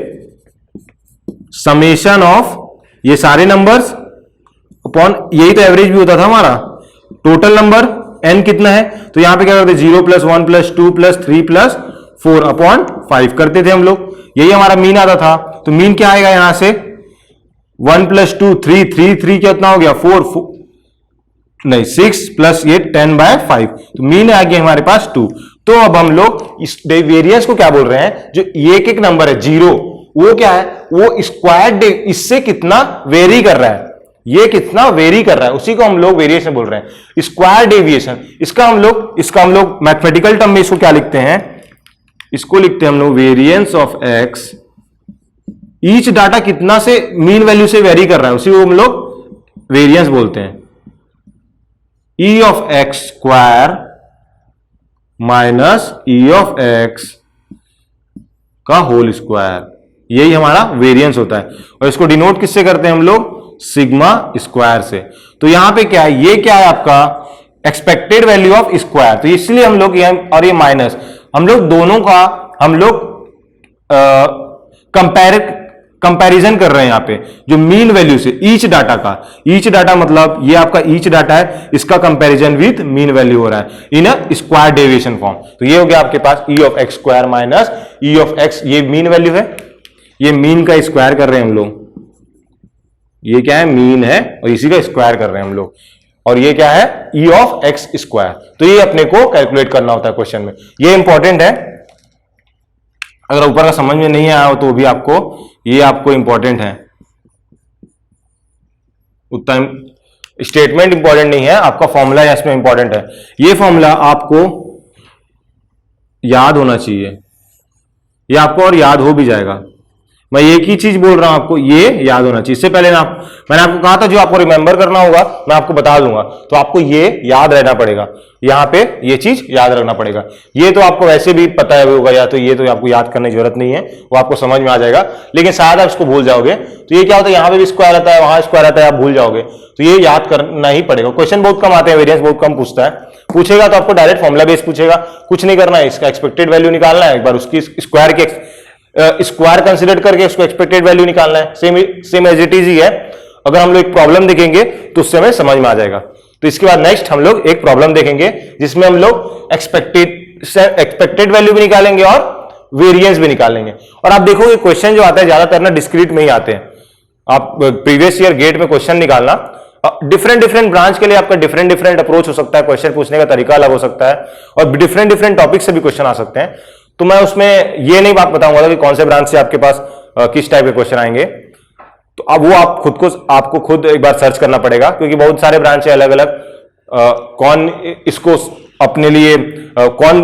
समेशन ऑफ ये सारे नंबर्स अपॉन, यही तो एवरेज भी होता था हमारा। टोटल नंबर n कितना है, तो यहां पे क्या करते? 0 + 1 + 2 + 3 + 4 अपॉन 5 करते थे हम लोग। यही हमारा मीन आता था। तो मीन क्या आएगा यहां से? 1 + 2 3 3 कितना हो गया? 4 नहीं 6 प्लस ये 10/5। तो मीन आ गया हमारे पास 2। तो अब हम लोग इस वेरिएंस को क्या बोल रहे हैं? जो एक नंबर है 0, वो क्या है? वो स्क्वायर इससे कितना वेरी कर रहा है, ये कितना वेरी कर रहा है, उसी को हम लोग वेरिएशन बोल रहे हैं, स्क्वायर डेविएशन। इसका हम लोग मैथमेटिकल टर्म में इसको क्या लिखते हैं? इसको लिखते हैं हम लोग variance of x. Each data कितना से मीन वैल्यू से वेरी कर रहा है, उसी को हम लोग वेरिएंस बोलते हैं। ई of X square minus E of x का होल स्क्वायर, यही हमारा वेरिएंस होता है। और इसको डिनोट किससे करते हैं हम लोग? सिग्मा स्क्वायर से। तो यहां पे क्या है? ये क्या है आपका? Expected value of square. तो इसलिए हम लोग और ये माइनस, हम लोग दोनों का हम लोग कंपैरिजन कर रहे हैं यहां पे, जो मीन वैल्यू से ईच डाटा का। ईच डाटा मतलब ये आपका ईच डाटा है, इसका कंपैरिजन विद मीन वैल्यू हो रहा है in a square deviation form. तो ये हो गया आपके पास E of X square minus E of X, ये मीन वैल्यू है, ये मीन का स्क्वायर कर रहे हैं हम लोग। ये क्या है? मीन है और इसी का स्क्वायर कर रहे हैं हम लोग। और ये क्या है? ई ऑफ एक्स स्क्वायर। तो ये अपने को कैलकुलेट करना होता है क्वेश्चन में, ये इंपॉर्टेंट है। अगर ऊपर का समझ में नहीं आया हो तो भी आपको इंपॉर्टेंट है। उतना स्टेटमेंट इंपॉर्टेंट नहीं है, आपका फॉर्मूला इसमें इंपॉर्टेंट है। ये फॉर्मूला आपको याद होना चाहिए, ये आपको और याद हो भी जाएगा। मैं एक ही चीज बोल रहा हूं आपको, ये याद होना चाहिए। इससे पहले ना मैंने आपको कहा था जो आपको रिमेंबर करना होगा मैं आपको बता दूंगा, तो आपको ये याद रहना पड़ेगा। यहां पे ये चीज याद रखना पड़ेगा। ये तो आपको वैसे भी पता है होगा, या तो ये तो आपको याद करने की जरूरत नहीं है, वो आपको समझ में आ जाएगा। लेकिन शायद आप इसको भूल जाओगे, तो ये क्या होता है? यहां पे भी स्क्वायर आता है, वहां स्क्वायर आता है, आप भूल जाओगे। तो ये याद करना ही पड़ेगा। क्वेश्चन बहुत कम आते हैं, वेरिएंस बहुत कम पूछता है। पूछेगा तो आपको डायरेक्ट फॉर्मुला बेस पूछेगा, कुछ नहीं करना है, इसका एक्सपेक्टेड वैल्यू निकालना है, एक बार उसकी स्क्वायर के स्क्वायर कंसीडर करके उसको एक्सपेक्टेड वैल्यू निकालना है। सेम एज इट इज ही है। अगर हम लोग एक प्रॉब्लम देखेंगे तो उससे हमें समझ में आ जाएगा। तो इसके बाद नेक्स्ट हम लोग एक प्रॉब्लम देखेंगे जिसमें हम लोग एक्सपेक्टेड वैल्यू भी निकालेंगे और वेरिएंस भी निकालेंगे। और आप देखोगे क्वेश्चन जो आता है ज्यादातर ना डिस्क्रीट में ही आते हैं। आप प्रीवियस ईयर गेट में क्वेश्चन निकालना, डिफरेंट ब्रांच के लिए आपका डिफरेंट अप्रोच हो सकता है, क्वेश्चन पूछने का तरीका अलग हो सकता है, और डिफरेंट टॉपिक से भी क्वेश्चन आ सकते हैं। तो मैं उसमें ये नहीं बात बताऊंगा कि कौन से ब्रांच से आपके पास किस टाइप के क्वेश्चन आएंगे। तो अब वो आपको खुद एक बार सर्च करना पड़ेगा, क्योंकि बहुत सारे ब्रांच है अलग अलग। कौन इसको अपने लिए कौन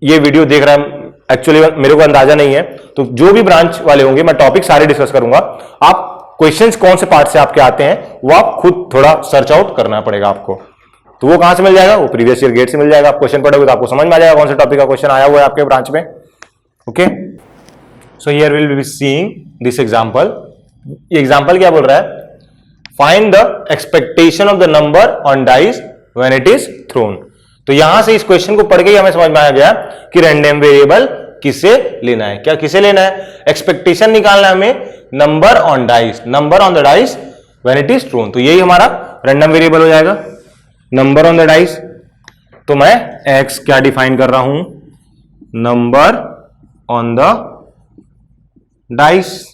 ये वीडियो देख रहा है एक्चुअली मेरे को अंदाजा नहीं है। तो जो भी ब्रांच वाले होंगे मैं टॉपिक सारे डिस्कस करूंगा। आप क्वेश्चंस कौन से पार्ट से आपके आते हैं वो आप खुद थोड़ा सर्च आउट करना पड़ेगा आपको। तो वो कहां से मिल जाएगा? वो प्रीवियस ईयर गेट से मिल जाएगा। आप क्वेश्चन पढ़ोगे तो आपको समझ में आ जाएगा कौन से टॉपिक का क्वेश्चन आया हुआ है आपके ब्रांच में। Okay, so here will be seeing this example. ये एग्जांपल क्या बोल रहा है? Find the expectation of the number on dice when it is throne. तो यहां से इस क्वेश्चन को पढ़ के ही हमें समझ में आ गया कि रैंडम वेरिएबल किसे लेना है। क्या किसे लेना है? एक्सपेक्टेशन निकालना है हमें number on dice, number on the dice when it is throne. तो यही हमारा रैंडम वेरिएबल हो जाएगा, नंबर ऑन द डाइस। तो मैं एक्स क्या डिफाइन कर रहा हूं? Number on the dice.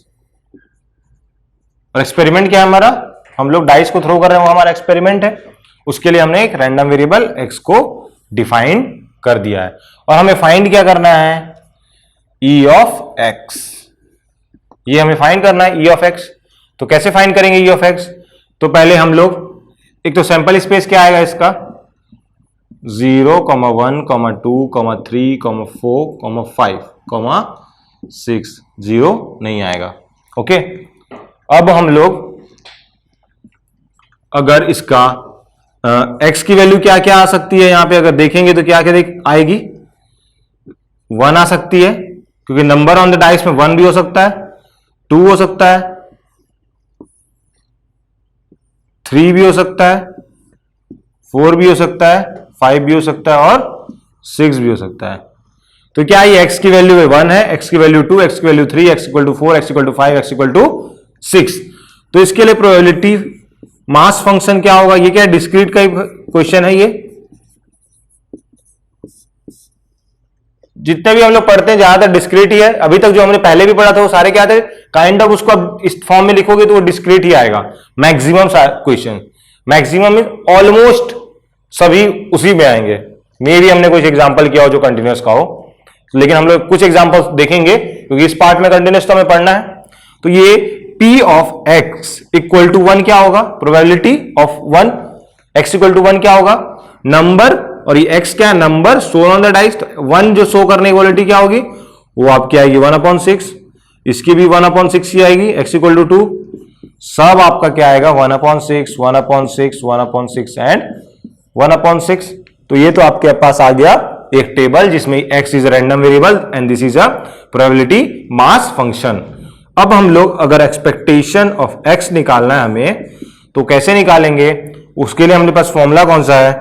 और एक्सपेरिमेंट क्या है हमारा? हम लोग डाइस को थ्रो कर रहे हैं, वो हमारा एक्सपेरिमेंट है। उसके लिए हमने एक रैंडम वेरिएबल एक्स को डिफाइन कर दिया है। और हमें फाइंड क्या करना है, ई ऑफ एक्स, ये हमें फाइंड करना है ई ऑफ एक्स। तो कैसे फाइंड करेंगे ई ऑफ एक्स, तो पहले हम लोग एक तो सैंपल स्पेस क्या आएगा इसका 0, 1, 2, 3, 4, 5, 6, 0 नहीं आएगा। ओके, अब हम लोग अगर इसका x की वैल्यू क्या क्या आ सकती है, यहां पे अगर देखेंगे तो क्या क्या आएगी, 1 आ सकती है, क्योंकि नंबर ऑन द डाइस में 1 भी हो सकता है, 2 हो सकता है, 3 भी हो सकता है, 4 भी हो सकता है, 5 भी हो सकता है और 6 भी हो सकता है। तो क्या ये x की वैल्यू 1 है, x की वैल्यू 2, x की value 3, x equal to 4, x equal to 5, x equal to 6। तो इसके लिए प्रोबेबिलिटी मास फंक्शन क्या होगा, ये क्या डिस्क्रीट का क्वेश्चन है, ये जितने भी हम लोग पढ़ते हैं ज्यादातर डिस्क्रीट ही है। अभी तक जो हमने पहले भी पढ़ा था वो सारे क्या थे, काइंड ऑफ उसको अब इस फॉर्म में लिखोगे तो वो डिस्क्रीट ही आएगा। मैक्सिमम क्वेश्चन, मैक्सिमम में ऑलमोस्ट सभी उसी में आएंगे। मे भी हमने कुछ एग्जांपल किया हो जो कंटिन्यूअस का हो, लेकिन हम लोग कुछ एग्जांपल्स देखेंगे क्योंकि इस पार्ट में कंटिन्यूअस तो हमें पढ़ना है। तो ये P of x equal to 1 क्या होगा, probability of 1, x equal to 1 क्या होगा, नंबर, और ये x क्या है, number shown on the dice, 1 जो शो करने की प्रोबेबिलिटी क्या होगी, वो आपकी आएगी 1/6, इसकी भी 1/6 ही आएगी, x इक्वल टू 2, सब आपका क्या आएगा 1/6, 1/6, 1/6 एंड 1/6। तो ये तो आपके पास आ गया एक टेबल जिसमें x is random variable and this is a probability mass function. अब हम लोग अगर एक्सपेक्टेशन ऑफ x निकालना है हमें तो कैसे निकालेंगे, उसके लिए हमारे पास फॉर्मूला कौन सा है,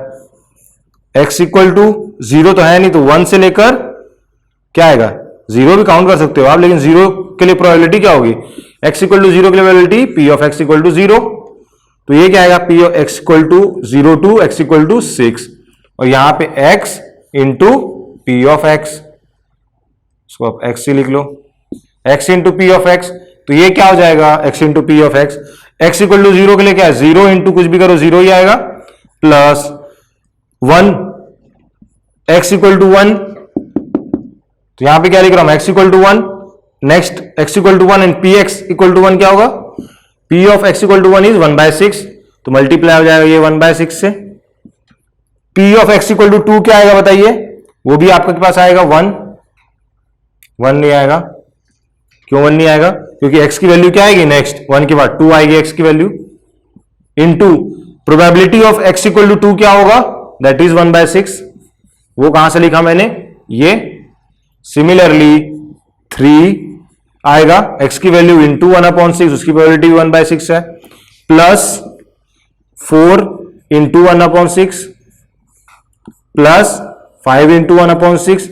x इक्वल टू 0 तो है नहीं, तो 1 से लेकर क्या आएगा, 0 भी काउंट कर सकते हो आप, लेकिन 0 के लिए प्रोबेबिलिटी क्या होगी, x इक्वल टू 0 के लिए probability p of x equal to 0। तो ये क्या आएगा, p of x equal to 0 to x equal to 6, और यहां पे x into p of x, इसको आप x से लिख लो, x into p of x। तो ये क्या हो जाएगा, x into p of x, x equal to 0 के लिए क्या है, 0 इंटू कुछ भी करो 0 ही आएगा, प्लस 1, x इक्वल टू 1, तो यहां पे क्या लिख रहा हूं, x equal to 1, next x equal to 1 and p x equal to 1 क्या होगा, p of x equal to 1 is 1/6, तो मल्टीप्लाई हो जाएगा ये 1/6 से। p of x equal to 2 क्या आएगा बताइए, वो भी आपके पास आएगा 1 नहीं आएगा, क्यों 1 नहीं आएगा, क्योंकि x की वैल्यू क्या आएगी, नेक्स्ट 1 के बाद 2 आएगी x की value, into probability of x equal to 2 क्या होगा, दैट इज 1/6, वो कहां से लिखा मैंने, ये सिमिलरली 3 आएगा, x की वैल्यू इंटू 1/6, उसकी प्रोबेबिलिटी 1/6 है, प्लस 4 इंटू 1/6 प्लस 5 इंटू 1/6,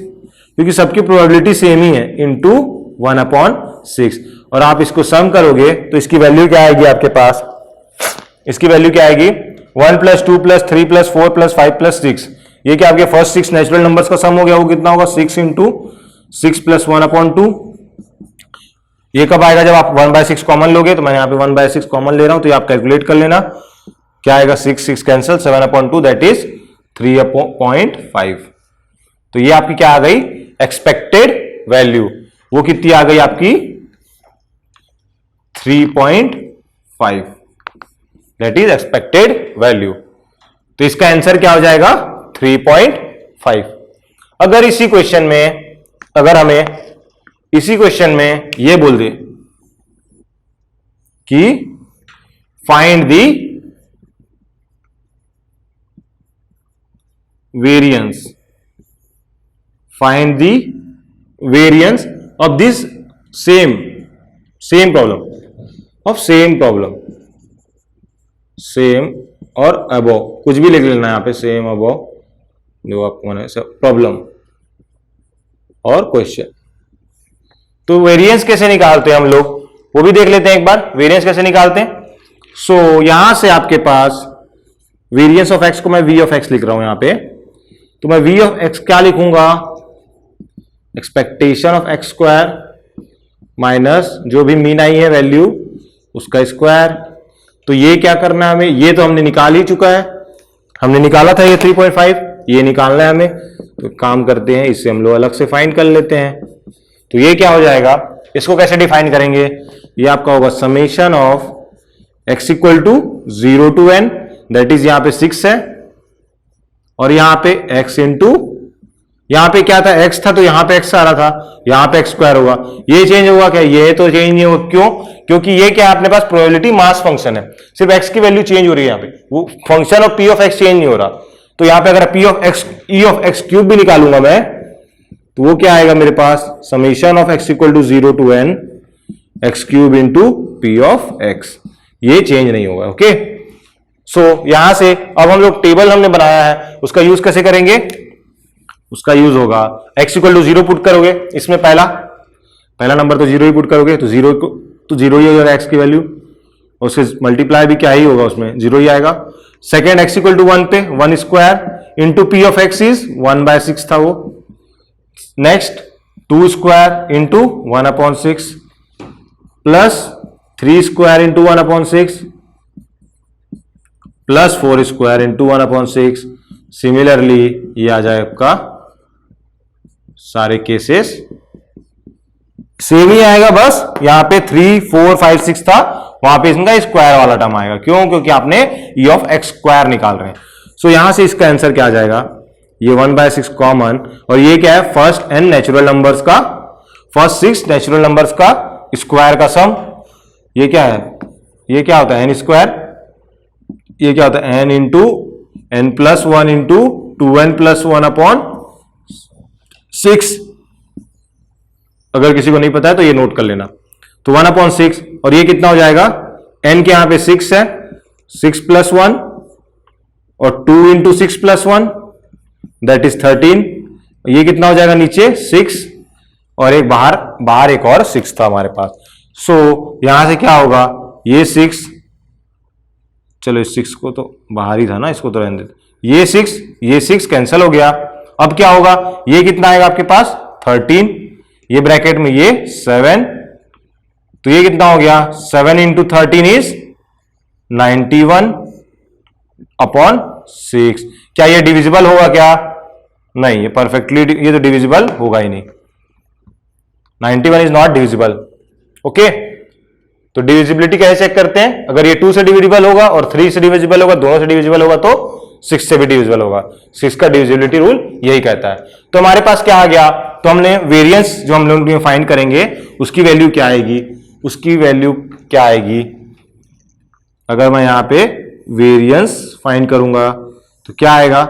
क्योंकि सबकी प्रोबेबिलिटी सेम ही है, इंटू 1/6, और आप इसको सम करोगे तो इसकी वैल्यू क्या आएगी आपके पास, इसकी वैल्यू क्या आएगी 1 + 2 + 3 + 4 + 5 + 6, ये क्या आपके फर्स्ट 6 नेचुरल नंबर्स का सम हो गया, वो कितना होगा 6 इंटू 6 + 1/2। ये कब आएगा, जब आप 1/6 कॉमन लोगे, तो मैं यहाँ पे 1/6 कॉमन ले रहा हूं, तो ये आप कैलकुलेट कर लेना, क्या आएगा 6 कैंसिल, 7/2 दैट इज 3.5। तो ये आपकी क्या आ गई, एक्सपेक्टेड वैल्यू, वो कितनी आ गई आपकी 3.5, दैट इज एक्सपेक्टेड वैल्यू। तो इसका आंसर क्या हो जाएगा 3.5। अगर इसी क्वेश्चन में, अगर हमें इसी क्वेश्चन में ये बोल दे कि find the variance, find the variance of this same problem, same और अबव, कुछ भी लिख लेना यहां पे, सेम अबव जो आपको मैंने प्रॉब्लम और क्वेश्चन। तो वेरिएंस कैसे निकालते हैं हम लोग, वो भी देख लेते हैं एक बार, वेरिएंस कैसे निकालते हैं। सो यहां से आपके पास वेरिएंस ऑफ एक्स को मैं v ऑफ एक्स लिख रहा हूं यहां पे, तो मैं v ऑफ एक्स क्या लिखूंगा, expectation of X square minus जो भी मीन आई है वैल्यू उसका स्क्वायर। तो ये क्या करना है हमें, ये तो हमने निकाल ही चुका है, हमने निकाला था ये 3.5, ये निकालना है हमें, तो काम करते हैं, इससे हम लोग अलग से फाइंड कर लेते हैं। तो ये क्या हो जाएगा, इसको कैसे डिफाइन करेंगे, ये आपका होगा summation of x equal to 0 to n, that is यहां पे 6 है और यहां पे x इंटू, यहां पे क्या था x था तो यहां पे x आ रहा था, यहां पे x स्क्वायर होगा। ये चेंज होगा क्या, ये तो चेंज नहीं होगा। क्यों, क्योंकि ये क्या है अपने पास प्रोबेबिलिटी मास फंक्शन है, सिर्फ x की वैल्यू चेंज हो रही है, यहां पे वो function of p of x change नहीं हो रहा। तो यहां पे अगर p of x e of x cube भी निकालूंगा मैं, तो वो क्या आएगा मेरे पास, summation of x equal to 0 to n x cube into p of x, ये चेंज नहीं होगा। ओके, सो यहां से अब हम लोग टेबल हमने बनाया है, उसका यूज कैसे करेंगे, उसका यूज होगा x इक्वल टू 0 पुट करोगे, इसमें पहला नंबर तो 0 ही पुट करोगे, तो 0 ही हो जाएगा x की वैल्यू, और उससे मल्टीप्लाई भी क्या ही होगा, उसमें 0 ही आएगा। सेकेंड x इक्वल टू 1 पे 1 square into p of x is 1/6 था वो। Next 2 square into 1/6 plus 3 square into 1/6 plus 4 square into 1/6। Similarly ये आ जाए आपका, सारे केसेस सेम ही आएगा, बस यहां पे 3 4 5 6 था, वहां पे इसका स्क्वायर वाला टर्म आएगा। क्यों, क्योंकि आपने e ऑफ x स्क्वायर निकाल रहे हैं। सो यहां से इसका आंसर क्या आ जाएगा, ये 1/6 कॉमन, और ये क्या है, फर्स्ट n नेचुरल नंबर्स का, फर्स्ट 6 नेचुरल नंबर्स का स्क्वायर का सम। ये क्या है, ये क्या होता है n स्क्वायर, ये क्या होता है n into n plus 1 into 2n plus 1/6। अगर किसी को नहीं पता है तो ये नोट कर लेना। तो 1/6, और ये कितना हो जाएगा, n के यहां पे 6 है, 6 प्लस 1 और 2 इंटू 6 प्लस 1 दैट इज 13। ये कितना हो जाएगा नीचे 6, और एक बाहर एक और 6 था हमारे पास। सो यहां से क्या होगा, ये 6, चलो इस 6 को तो बाहर ही था ना, इसको तो रहने देते, ये 6 कैंसिल हो गया। अब क्या होगा, ये कितना आएगा आपके पास 13, ये ब्रैकेट में ये 7, तो ये कितना हो गया 7 इंटू 13 इज 91/6। क्या ये डिविजिबल होगा क्या, नहीं, ये परफेक्टली, ये तो डिविजिबल होगा ही नहीं, 91 इज नॉट डिविजिबल। ओके, तो डिविजिबिलिटी कैसे चेक करते हैं, अगर ये 2 से डिविजिबल होगा और 3 से डिविजिबल होगा, दोनों से डिविजिबल होगा, तो 6 से भी डिविजिबल होगा। 6 का डिविजिबिलिटी रूल यही कहता है। तो हमारे पास क्या आ गया, तो हमने वेरिएंस जो हम लोग फाइंड करेंगे उसकी वैल्यू क्या आएगी, उसकी वैल्यू क्या आएगी, अगर मैं यहां पे वेरिएंस फाइंड करूंगा तो क्या आएगा,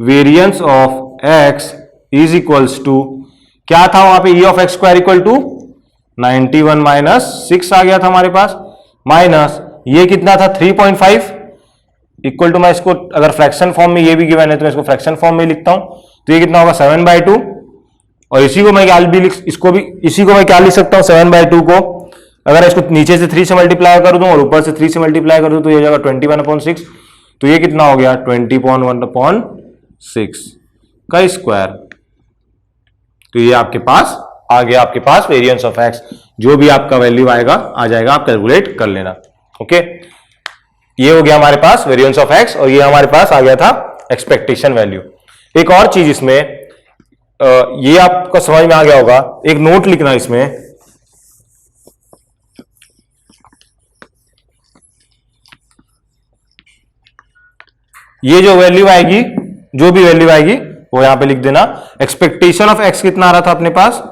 variance of x is equals to, क्या था वहां पे, e of x square equal to 91 minus 6 आ गया था हमारे पास, माइनस ये कितना था 3.5 इक्वल टू, मैं इसको अगर फ्रैक्शन फॉर्म में ये भी गिवन है तो मैं इसको फ्रैक्शन फॉर्म में लिखता हूं, तो ये कितना होगा 7/2, और इसी को मैं क्या लिख सकता हूं 7/2 को, अगर इसको नीचे से 3 से मल्टीप्लाई कर दूं और ऊपर से 3 से मल्टीप्लाई कर दूं तो ये हो जाएगा 21/6, तो ये कितना हो गया 20/1/6 का स्क्वायर। तो ये आपके पास आ गया, आपके पास वेरिएंस ऑफ x, जो भी आपका वैल्यू आएगा आ जाएगा, आप कैलकुलेट कर लेना। ओके, ये हो गया हमारे पास वेरिएंस ऑफ x, और ये हमारे पास आ गया था एक्सपेक्टेशन वैल्यू। एक और चीज इसमें, ये आपको समझ में आ गया होगा, एक नोट लिखना इसमें, ये जो वैल्यू आएगी, जो भी वैल्यू आएगी वो यहां पे लिख देना। एक्सपेक्टेशन ऑफ x कितना आ रहा था अपने पास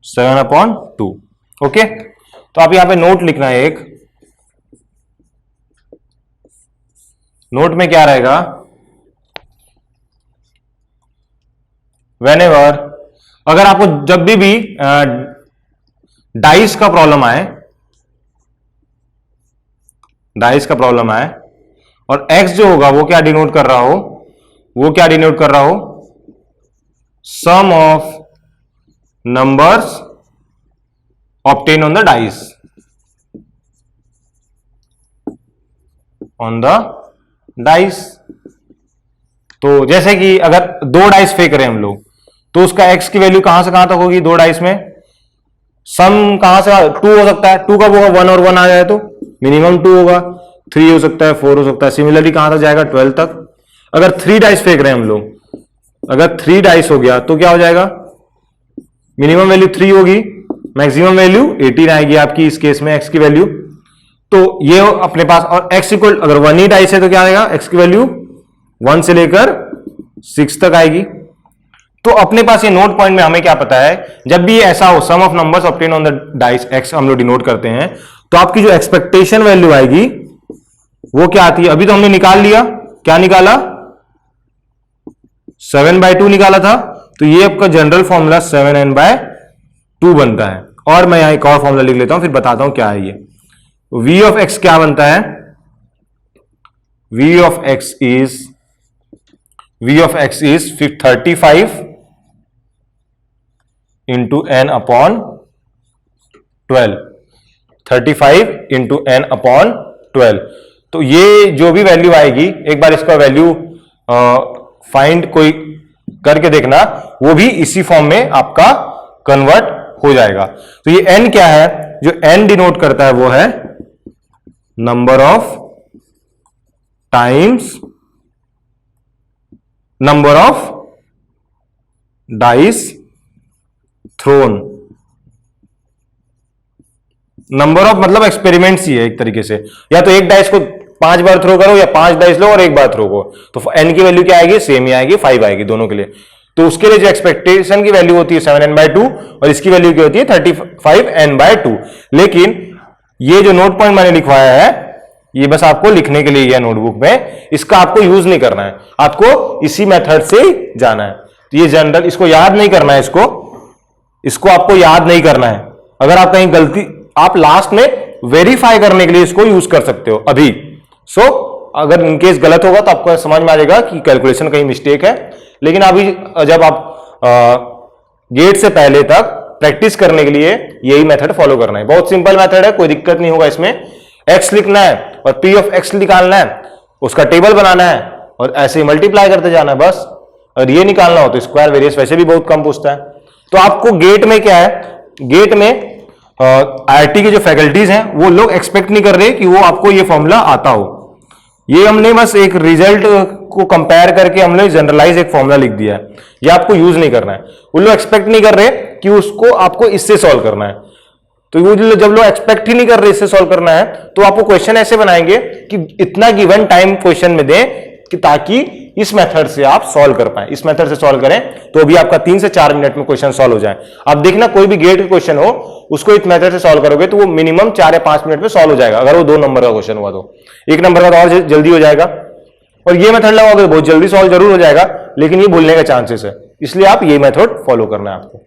7/2। ओके, तो आप यहां पे नोट लिखना है, एक नोट में क्या रहेगा, व्हेनेवर, अगर आपको जब भी डाइस का प्रॉब्लम आए और x जो होगा वो क्या डिनोट कर रहा हो, sum of numbers obtain on the dice, तो जैसे कि अगर 2 डाइस फेंक रहे हैं हम लोग, तो उसका x की वैल्यू कहां से कहां तक होगी, 2 डाइस में सम कहां से 2 हो सकता है, 2 कब होगा 1 और 1 आ जाए तो मिनिमम 2 होगा, 3 हो सकता है, 4 हो सकता है, सिमिलरली कहां तक जाएगा 12 तक। अगर 3 डाइस फेंक रहे हैं हम लोग, अगर 3 डाइस हो गया तो क्या हो जाएगा, मिनिमम वैल्यू 3 होगी, मैक्सिमम वैल्यू 18 आएगी आपकी इस केस में x की वैल्यू। तो ये अपने पास, और x इक्वल अगर 1 ही डाइस है तो क्या आएगा, x की वैल्यू 1 से लेकर 6 तक आएगी। तो अपने पास ये नोट पॉइंट में हमें क्या पता है, जब भी ऐसा हो sum of numbers obtain on the dice x हम लोग डिनोट करते हैं, तो आपकी जो एक्सपेक्टेशन वैल्यू आएगी वो क्या आती है, अभी तो हमने निकाल लिया, क्या निकाला, 7/2 निकाला था। तो ये आपका जनरल फॉर्मूला 7n/2 बनता है। और मैं यहां एक और फॉर्मूला लिख लेता हूं, फिर बताता हूं क्या है ये। v ऑफ x क्या बनता है, v of x is 35 into n/12, 35 into n/12। तो ये जो भी वैल्यू आएगी, एक बार इसका वैल्यू फाइंड कोई करके देखना, वो भी इसी फॉर्म में आपका कन्वर्ट हो जाएगा। तो ये n क्या है, जो n डिनोट करता है वो है number of times number of dice thrown. Number of मतलब एक्सपेरिमेंट्स ही है एक तरीके से, या तो एक डाइस को 5 बार थ्रो करो या 5 डाइस लो और एक बार थ्रो करो, तो n की वैल्यू क्या आएगी, सेम ही आएगी, 5 आएगी दोनों के लिए। तो उसके लिए जो एक्सपेक्टेशन की वैल्यू होती है 7n/2 और इसकी वैल्यू क्या होती है 35n/2। लेकिन ये जो नोट पॉइंट मैंने लिखवाया है, ये बस आपको लिखने के लिए है नोटबुक में, इसका आपको यूज नहीं करना है, आपको इसी मेथड से जाना है। तो ये जनरल, इसको याद नहीं करना है, इसको आपको याद नहीं करना है। अगर आप कहीं गलती, आप लास्ट में वेरीफाई करने के लिए इसको यूज कर सकते हो अभी। अगर इनकेस गलत होगा तो आपको समझ में आ जाएगा कि कैलकुलेशन कहीं मिस्टेक है। लेकिन अभी जब आप गेट से पहले तक प्रैक्टिस करने के लिए यही मेथड फॉलो करना है। बहुत सिंपल मेथड है, कोई दिक्कत नहीं होगा इसमें। x लिखना है और p ऑफ x निकालना है, उसका टेबल बनाना है और ऐसे ही मल्टीप्लाई करते जाना है बस। और ये निकालना हो तो स्क्वायर वेरियंस वैसे भी बहुत कम पूछता है। तो आपको गेट में क्या है, गेट में IIT के जो फैकल्टीज हैं वो लोग एक्सपेक्ट नहीं कर रहे कि वो आपको ये फॉर्मूला आता हो। ये हमने बस एक रिजल्ट को कंपेयर करके हमने जनरलाइज एक फॉर्मूला लिख दिया है, ये आपको यूज नहीं करना है। वो लोग एक्सपेक्ट नहीं कर रहे कि उसको आपको इससे सॉल्व करना है। तो वो जब लोग एक्सपेक्ट ही नहीं कर रहे इससे सॉल्व करना है, तो आपको क्वेश्चन ऐसे बनाएंगे कि इतना गिवन टाइम क्वेश्चन में दें कि ताकि इस मेथड से आप सॉल्व कर पाए। इस मेथड से सॉल्व करें तो अभी आपका 3 से 4 मिनट में क्वेश्चन सॉल्व हो जाए। आप देखना कोई भी गेट का क्वेश्चन हो, उसको इस मेथड से सॉल्व करोगे तो वो मिनिमम 4 या 5 मिनट में सॉल्व हो जाएगा। अगर वो 2 नंबर का क्वेश्चन हुआ तो 1 नंबर का तो और जल्दी हो जाएगा। और ये मेथड लगाओगे बहुत जल्दी सॉल्व जरूर हो जाएगा, लेकिन ये भूलने का चांसेस है, इसलिए आप ये मेथड फॉलो करना है आपको।